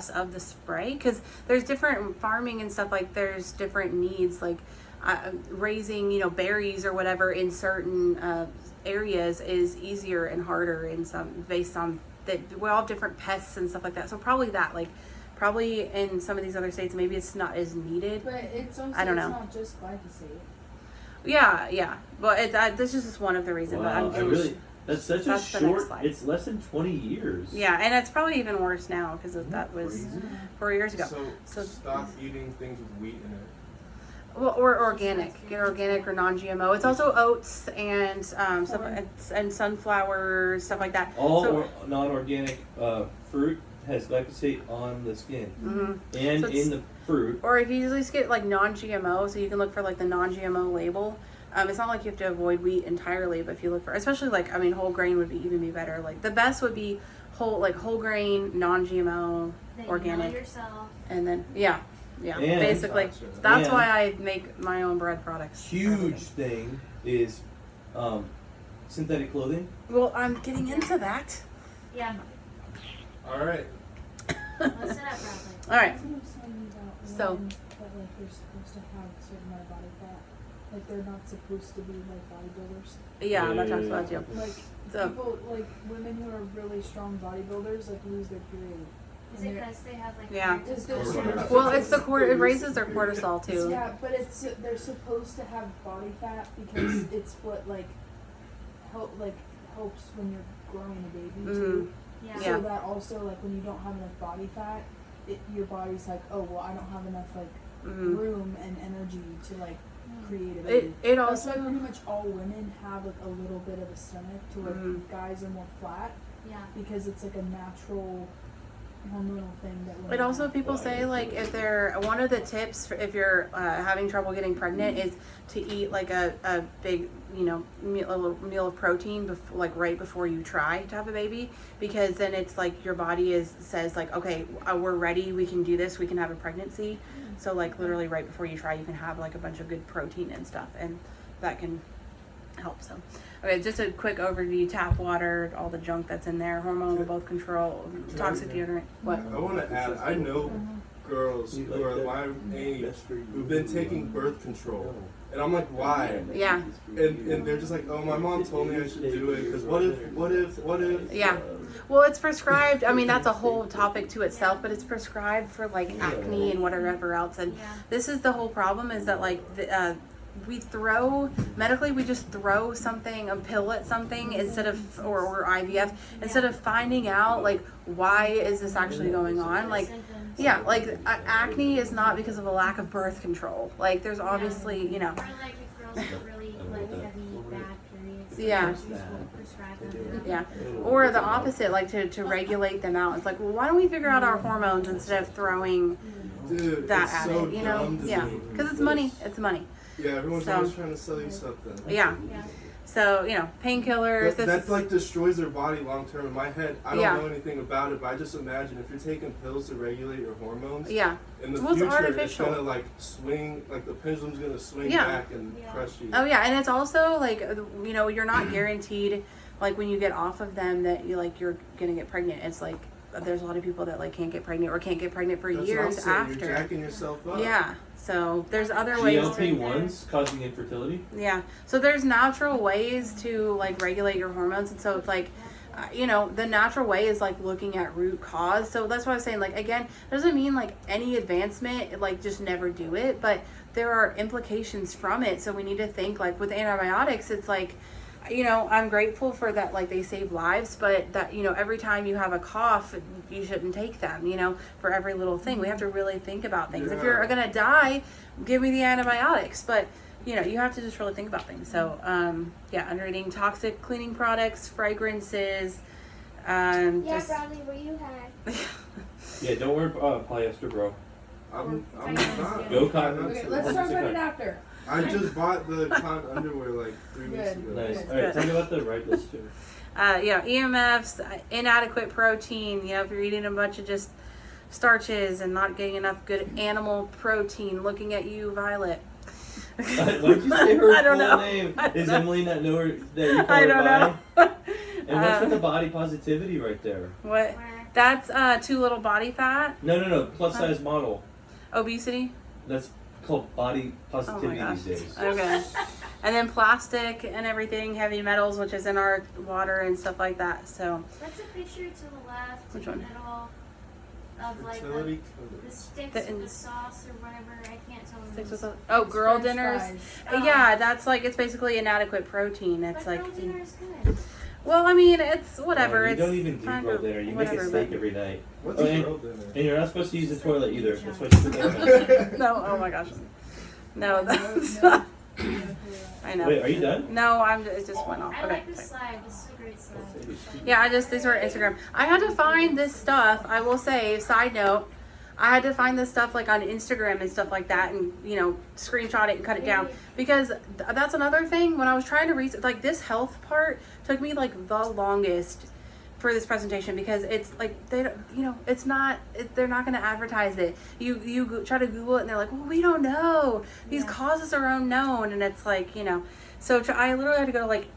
of the spray, because there's different farming and stuff, like there's different needs, like raising berries or whatever in certain areas is easier and harder in some, based on that we all have different pests and stuff like that. So probably in some of these other states maybe it's not as needed. But it's also I don't know. it's not just glyphosate. Yeah, but this is just one of the reasons. Wow, that's such a That's the next short. slide. It's less than 20 years. Yeah, and it's probably even worse now because that was Crazy. 4 years ago. So stop eating things with wheat in it. Well, or organic. Get organic or non-GMO. It's also oats and stuff, and sunflower, stuff like that. So- non-organic fruit has glyphosate on the skin Mhm. and So it's- in the fruit. Or if you just get like non-GMO, so you can look for like the non-GMO label. It's not like you have to avoid wheat entirely, but if you look for, especially like, whole grain would even be better. Like the best would be whole grain, non-GMO, That you know organic, yourself. and then yeah. Yeah, And- basically. Gotcha. That's And- why I make my own bread products. Huge thing is synthetic clothing. Well, I'm getting into that. Yeah. All right. Let's set up Bradley. All right. That's what I was talking about. So- women that like they're supposed to have a certain amount of body fat. Like they're not supposed to be like bodybuilders. Yeah, that talks about you. Like So- people, like women who are really strong bodybuilders, like lose their period. Is it because they have like Yeah. Is there Cortisol. Well, it's the it raises their cortisol too. Yeah, but it's they're supposed to have body fat because it's what like helps when you're growing a baby too. Yeah. Yeah. So that also like when you don't have enough body fat, your body's like, oh well, I don't have enough like Mhm. room and energy to like create a baby. It That's why also pretty much all women have like a little bit of a stomach to where Mhm. guys are more flat Yeah. because it's like a natural hormonal thing that women It also have. people say like if they're one of the tips for if you're having trouble getting pregnant is to eat like a big meal of protein before, like right before you try to have a baby, because then it's like your body says like, okay, we're ready, we can do this, we can have a pregnancy. So like literally right before you try, you can have like a bunch of good protein and stuff, and that can help. So okay, just a quick overview: tap water, all the junk that's in there, hormonal growth control, toxic deodorant. What? I want to add. I know girls who are my age who've been taking birth control, and I'm like, why? Yeah. And they're just like, oh, my mom told me I should do it because what if? Yeah. Well, it's prescribed. I mean, that's a whole topic to itself, but it's prescribed for like acne and whatever else. And Yeah. this is the whole problem, is that like we just throw something, a pill at something instead of, or IVF, instead of finding out like why is this actually going on. Like, Symptoms. yeah, like acne is not because of a lack of birth control. Like there's obviously, Or like if girls have really like heavy bad periods. Yeah. Doctors will prescribe them. Yeah. Or the opposite, like to regulate them out. It's like, well, why don't we figure out our hormones instead of throwing Dude, that it's at so it, you know? dumb to Yeah. me. Because it's money. It's money. Yeah, everyone's So- always trying to sell you something. Yeah. Yeah. So, painkillers. That like destroys their body long term. In my head, I don't Yeah. know anything about it, but I just imagine if you're taking pills to regulate your hormones, Yeah. in the Well, it's future artificial. it's gonna like swing, like the pendulum's gonna swing Yeah. back and Yeah. crush you. Oh, yeah. And it's also like, you're not guaranteed, like when you get off of them, that you're going to get pregnant. It's like, there's a lot of people that like can't get pregnant or can't get pregnant for That's years what I'm saying. after. You're jacking yourself up. Yeah. So there's other ways to. GLP-1s causing infertility. Yeah. So there's natural ways to like regulate your hormones, and so it's like, the natural way is like looking at root cause. So that's what I was saying. Like again, doesn't mean like any advancement, like just never do it, but there are implications from it. So we need to think like with antibiotics, it's like, I'm grateful for that, like they save lives, but that, every time you have a cough, you shouldn't take them, for every little thing. We have to really think about things. If you're Yeah. going to die, give me the antibiotics, but you have to just really think about things. So, undereating, toxic cleaning products, fragrances, Yeah, just, Bradley, where you had. Yeah, don't wear polyester, bro. I'm Fragrance, not. yeah. Go cotton. Okay, let's talk about it after. I just bought the cotton underwear like 3 weeks Good. ago. Nice. Good. All right, tell me about the right list too. EMFs, inadequate protein, if you're eating a bunch of just starches and not getting enough good animal protein. Looking at you, Violet. Why'd you say her I don't full know. name? I don't Is know. Emily not know her, that you call I her don't bi? know. And what's with the body positivity right there? What? Where? That's too little body fat, No. Plus size model. obesity. That's called body positivity gosh. these days. Okay. And then plastic and everything, heavy metals, which is in our water and stuff like that. So, That's a picture to the left, Which to the one? middle of like Fertility the code. sticks The with the ins- sauce or whatever. I can't tell. sticks with them. the- girl French dinners. fries. Oh. Yeah, that's like, it's basically inadequate protein. It's But like, girl dinner is good. well, I mean, it's whatever. You it's don't even do kind girl of dinner. You make whatever, a steak but- every night. What's Oh, a and- girl dinner? And you're not supposed to use the toilet either. That's what you put down. No, oh my gosh. No, that's No. I know. Wait, are you done? No, it just went off. I Okay. like this slide. This is a great slide. Yeah, these were Instagram. I had to find this stuff. I will say, side note, I had to find this stuff like on Instagram and stuff like that, and screenshot it and cut it down, because that's another thing. When I was trying to research, like this health part took me like the longest for this presentation because it's like they don't, it's not. They're not going to advertise it. You try to Google it and they're like, well, we don't know. These causes are unknown, and it's like So I literally had to go to like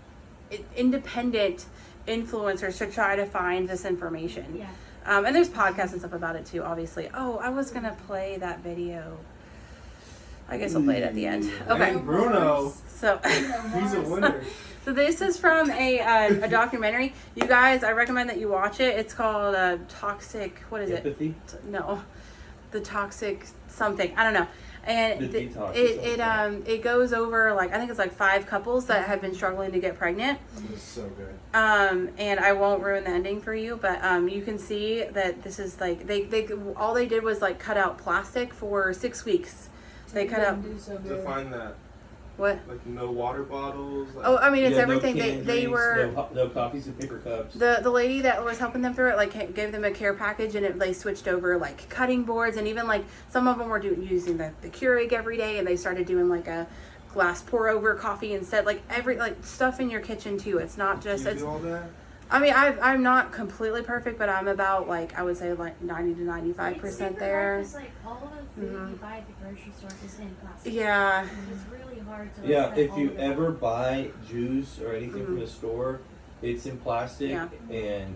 independent influencers to try to find this information. Yeah. And there's podcasts and stuff about it too, obviously. Oh, I was gonna play that video. I guess I'll play it at the end. Okay. And Bruno, So he's a winner. so this is from a documentary. You guys, I recommend that you watch it. It's called Toxic. What is Empathy? it? No, the Toxic something. I don't know. And The Detox or it goes over like I think it's like 5 couples that have been struggling to get pregnant. It's so good. And I won't ruin the ending for you, but you can see that this is like they all they did was like cut out plastic for 6 weeks. They cut out Define that. what? Like no water bottles. Like, Oh, I mean it's Yeah, everything. No They canned they drinks, were no coffees and paper cups. the lady that was helping them through it like gave them a care package, and they switched over like cutting boards, and even like some of them were using the Keurig every day, and they started doing like a glass pour over coffee instead, like stuff in your kitchen too. It's not just you do all that? I mean, I'm not completely perfect, but I'm about I would say 90 to 95% It's super there. hard 'cause, like all the food you buy at the grocery store is in plastic. Yeah. It's really hard to. Yeah, cut if all you of it ever out. buy juice or anything from the store, it's in plastic Yeah. and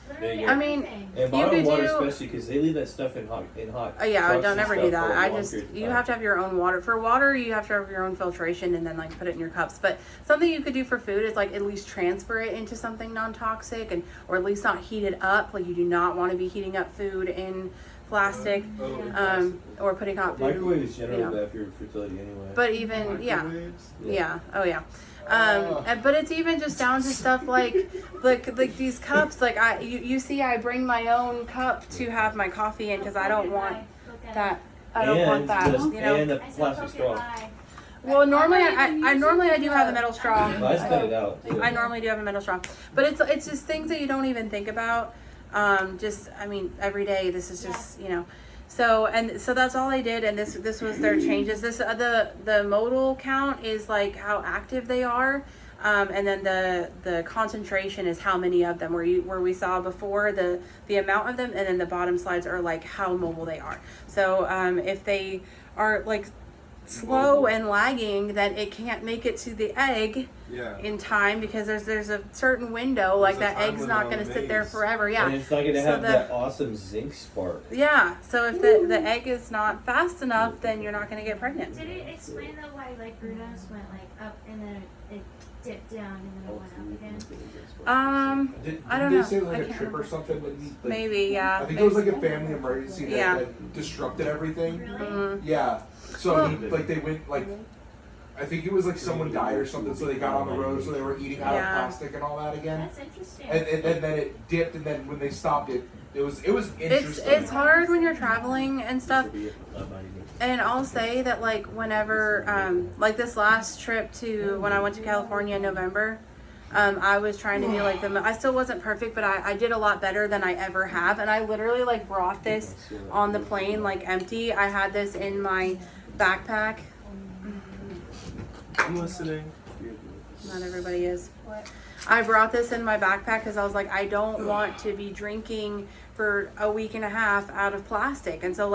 Literally I mean, everything. and You bottled could water do- especially because they leave that stuff in hot. Yeah, trucks don't and ever stuff do that. for a I long just period of you time. have to have your own water. For water, you have to have your own filtration and then put it in your cups. But something you could do for food is at least transfer it into something non-toxic or at least not heat it up. Like you do not want to be heating up food in plastic or putting hot food. Microwave is generally you know. bad for your fertility anyway. But even Microwaves? yeah, oh yeah. But it's even just down to stuff like these cups. You see, I bring my own cup to have my coffee in because I don't want that. I don't want that. And the I said plastic poke it straw. by. Well, normally I do have a metal straw. Well, I just cut it out. too. I normally do have a metal straw, but it's just things that you don't even think about. Every day this is just So that's all they did, and this was their changes. This the modal count is like how active they are, and then the concentration is how many of them. Where we saw before the amount of them, and then the bottom slides are like how mobile they are. So if they are like slow and lagging, then it can't make it to the egg in time because there's a certain window. Like that egg's not going to sit there forever. Yeah, And it's not going to have that awesome zinc spark. Yeah, so if the egg is not fast enough, then you're not going to get pregnant. Did it explain though why Bruno's went up and then it dipped down and then it went up again? Didn't I don't they know. say I like a can't trip or remember. something? Maybe, yeah. I think it was like a family emergency Yeah. that disrupted everything. Really? Mhm. Yeah. So Well- they went I think it was like someone died or something, so they got on the road, so they were eating out of Yeah. plastic and all that again. That's interesting. And then it dipped, and then when they stopped it, it was interesting. It's hard when you're traveling and stuff. And I'll say that whenever this last trip to when I went to California in November, I was trying to be I still wasn't perfect, but I did a lot better than I ever have. And I literally brought this on the plane empty. I had this in my backpack. I'm listening. Not everybody is. What? I brought this in my backpack because I was I don't want to be drinking for a week and a half out of plastic. And so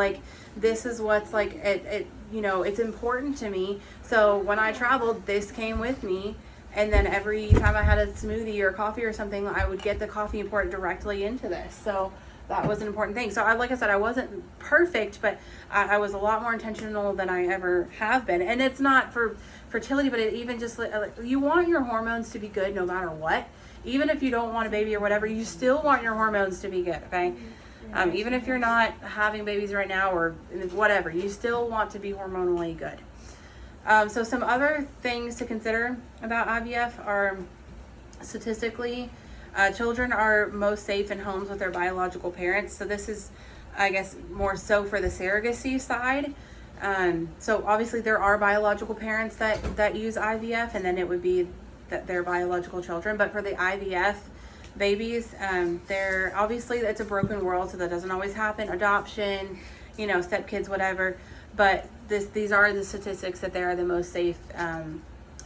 this is what's it's important to me. So when I traveled, this came with me. And then every time I had a smoothie or coffee or something, I would get the coffee and pour it directly into this. So that was an important thing. So like I said, I wasn't perfect, but I was a lot more intentional than I ever have been. And it's not for fertility, but it even just you want your hormones to be good no matter what. Even if you don't want a baby or whatever, you still want your hormones to be good, okay? Even if you're not having babies right now or whatever, you still want to be hormonally good. So some other things to consider about IVF are statistically, children are most safe in homes with their biological parents. So this is, I guess, more so for the surrogacy side. So obviously there are biological parents that use IVF, and then it would be that they're biological children. But for the IVF babies, they're obviously it's a broken world, so that doesn't always happen. Adoption, stepkids, whatever. But these are the statistics that they are the most safe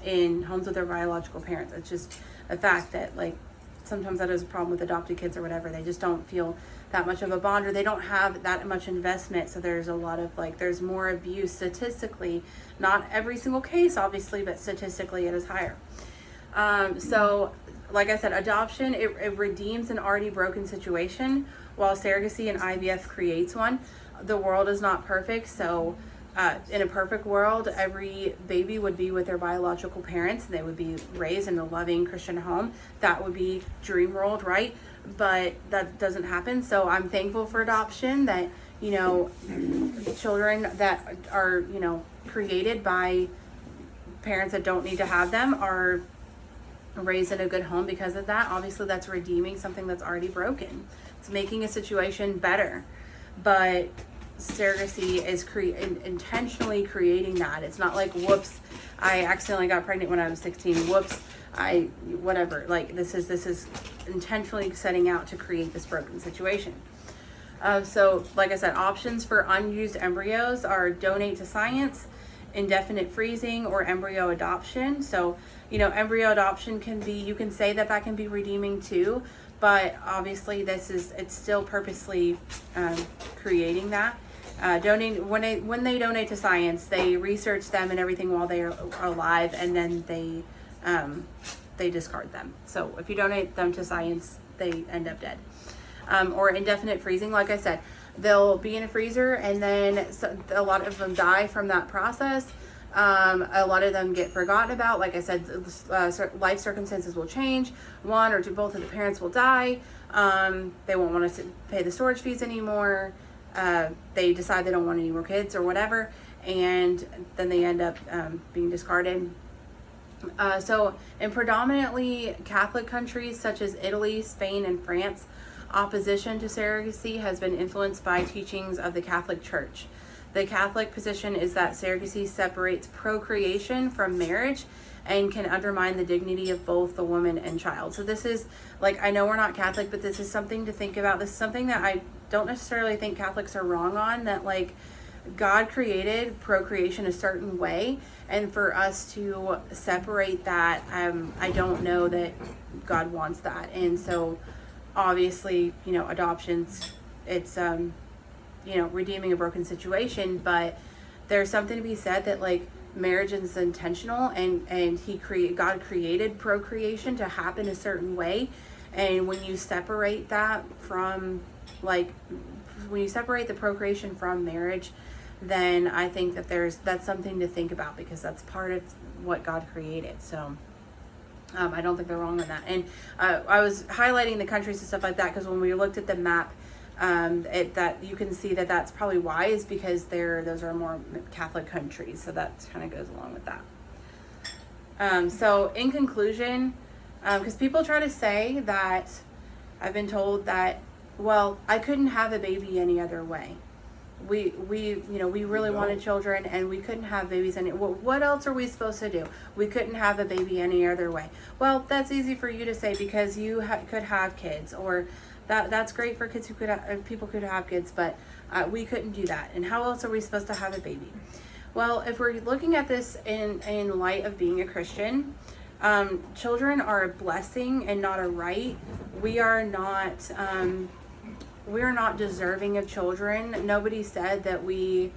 in homes with their biological parents. It's just a fact that sometimes that is a problem with adopted kids or whatever. They just don't feel that much of a bond, or they don't have that much investment. So there's a lot of there's more abuse statistically. Not every single case, obviously, but statistically it is higher. So like I said, adoption, it redeems an already broken situation, while surrogacy and IVF creates one. The world is not perfect, so in a perfect world, every baby would be with their biological parents, and they would be raised in a loving Christian home. That would be dream world, right? But that doesn't happen. So I'm thankful for adoption, that, children that are, created by parents that don't need to have them are raised in a good home because of that. Obviously, that's redeeming something that's already broken. It's making a situation better. But surrogacy is intentionally creating that. It's not like, whoops, I accidentally got pregnant when I was 16. Whoops, whatever. Like, this is intentionally setting out to create this broken situation. So, like I said, options for unused embryos are donate to science, indefinite freezing, or embryo adoption. So, embryo adoption you can say that can be redeeming too, but obviously it's still purposely creating that. When they donate to science, they research them and everything while they are alive, and then they discard them. So if you donate them to science, they end up dead. Or indefinite freezing, like I said, they'll be in a freezer, and then a lot of them die from that process. A lot of them get forgotten about. Like I said, life circumstances will change. One or two, both of the parents will die. They won't want to pay the storage fees anymore. They decide they don't want any more kids or whatever, and then they end up being discarded. So in predominantly Catholic countries such as Italy, Spain, and France, opposition to surrogacy has been influenced by teachings of the Catholic Church. The Catholic position is that surrogacy separates procreation from marriage and can undermine the dignity of both the woman and child. So this is, I know we're not Catholic, but this is something to think about. This is something that I don't necessarily think Catholics are wrong on, that God created procreation a certain way, and for us to separate that, I don't know that God wants that. And so obviously, adoptions, it's redeeming a broken situation, but there's something to be said that marriage is intentional, and God created procreation to happen a certain way. And when you separate that from when you separate the procreation from marriage, then I think that that's something to think about, because that's part of what God created. So I don't think they're wrong on that. And I was highlighting the countries and stuff like that because when we looked at the map, that you can see that that's probably why, is because those are more Catholic countries. So that kind of goes along with that. So in conclusion, because people try to say that, I've been told that, well, I couldn't have a baby any other way. We really wanted children, and we couldn't have babies what else are we supposed to do? We couldn't have a baby any other way. Well, that's easy for you to say because you could have kids, or that's great for kids people could have kids, but we couldn't do that. And how else are we supposed to have a baby? Well, if we're looking at this in light of being a Christian, children are a blessing and not a right. We are not deserving of children. Nobody said that we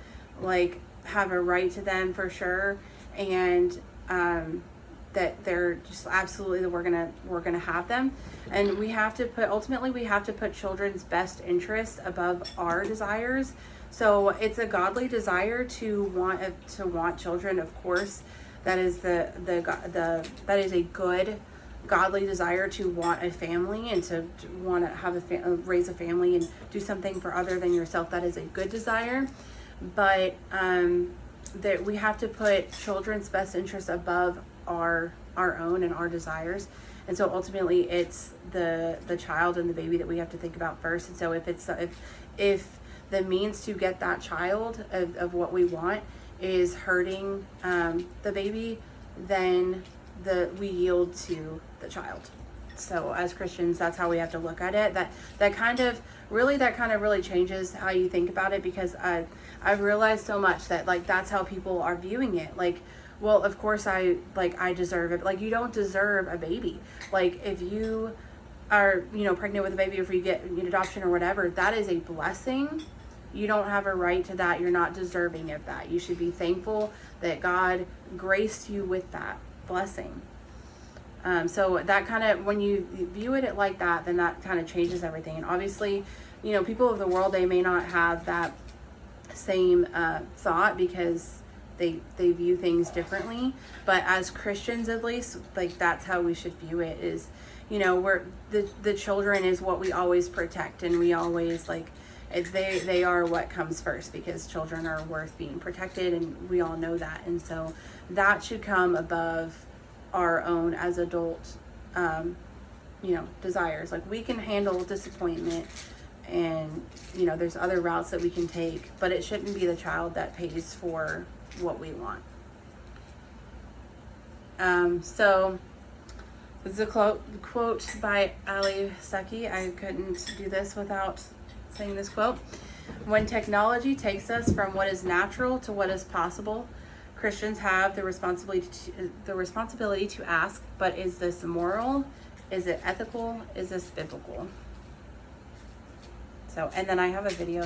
have a right to them for sure, and that they're just absolutely that we're gonna have them. And we have to put children's best interests above our desires. So it's a godly desire to want children. Of course, that is that is a good godly desire to want a family and to want to have raise a family and do something for other than yourself. That is a good desire, but that we have to put children's best interests above our own and our desires. And so ultimately it's the child and the baby that we have to think about first. And so if the means to get that child of what we want is hurting the baby, then we yield to the child. So as Christians, that's how we have to look at it. That kind of really changes how you think about it, because I've realized so much that that's how people are viewing it. Well, of course I deserve it. You don't deserve a baby. If you are, you know, pregnant with a baby, or if you get an adoption or whatever, that is a blessing. You don't have a right to that. You're not deserving of that. You should be thankful that God graced you with that blessing. So that kind of, when you view it like that, then that kind of changes everything. And obviously, you know, people of the world, they may not have that same thought, because they view things differently. But as Christians, at least, like, that's how we should view it, is, you know, we're the children is what we always protect, and we always, like, they are what comes first, because children are worth being protected, and we all know that. And so that should come above our own as adult, you know, desires. Like, we can handle disappointment, and, you know, there's other routes that we can take, but it shouldn't be the child that pays for what we want. So this is a quote by Ali Seki. I couldn't do this without saying this quote. When technology takes us from what is natural to what is possible, Christians have the responsibility to ask, but is this moral? Is it ethical? Is this biblical? So, and then I have a video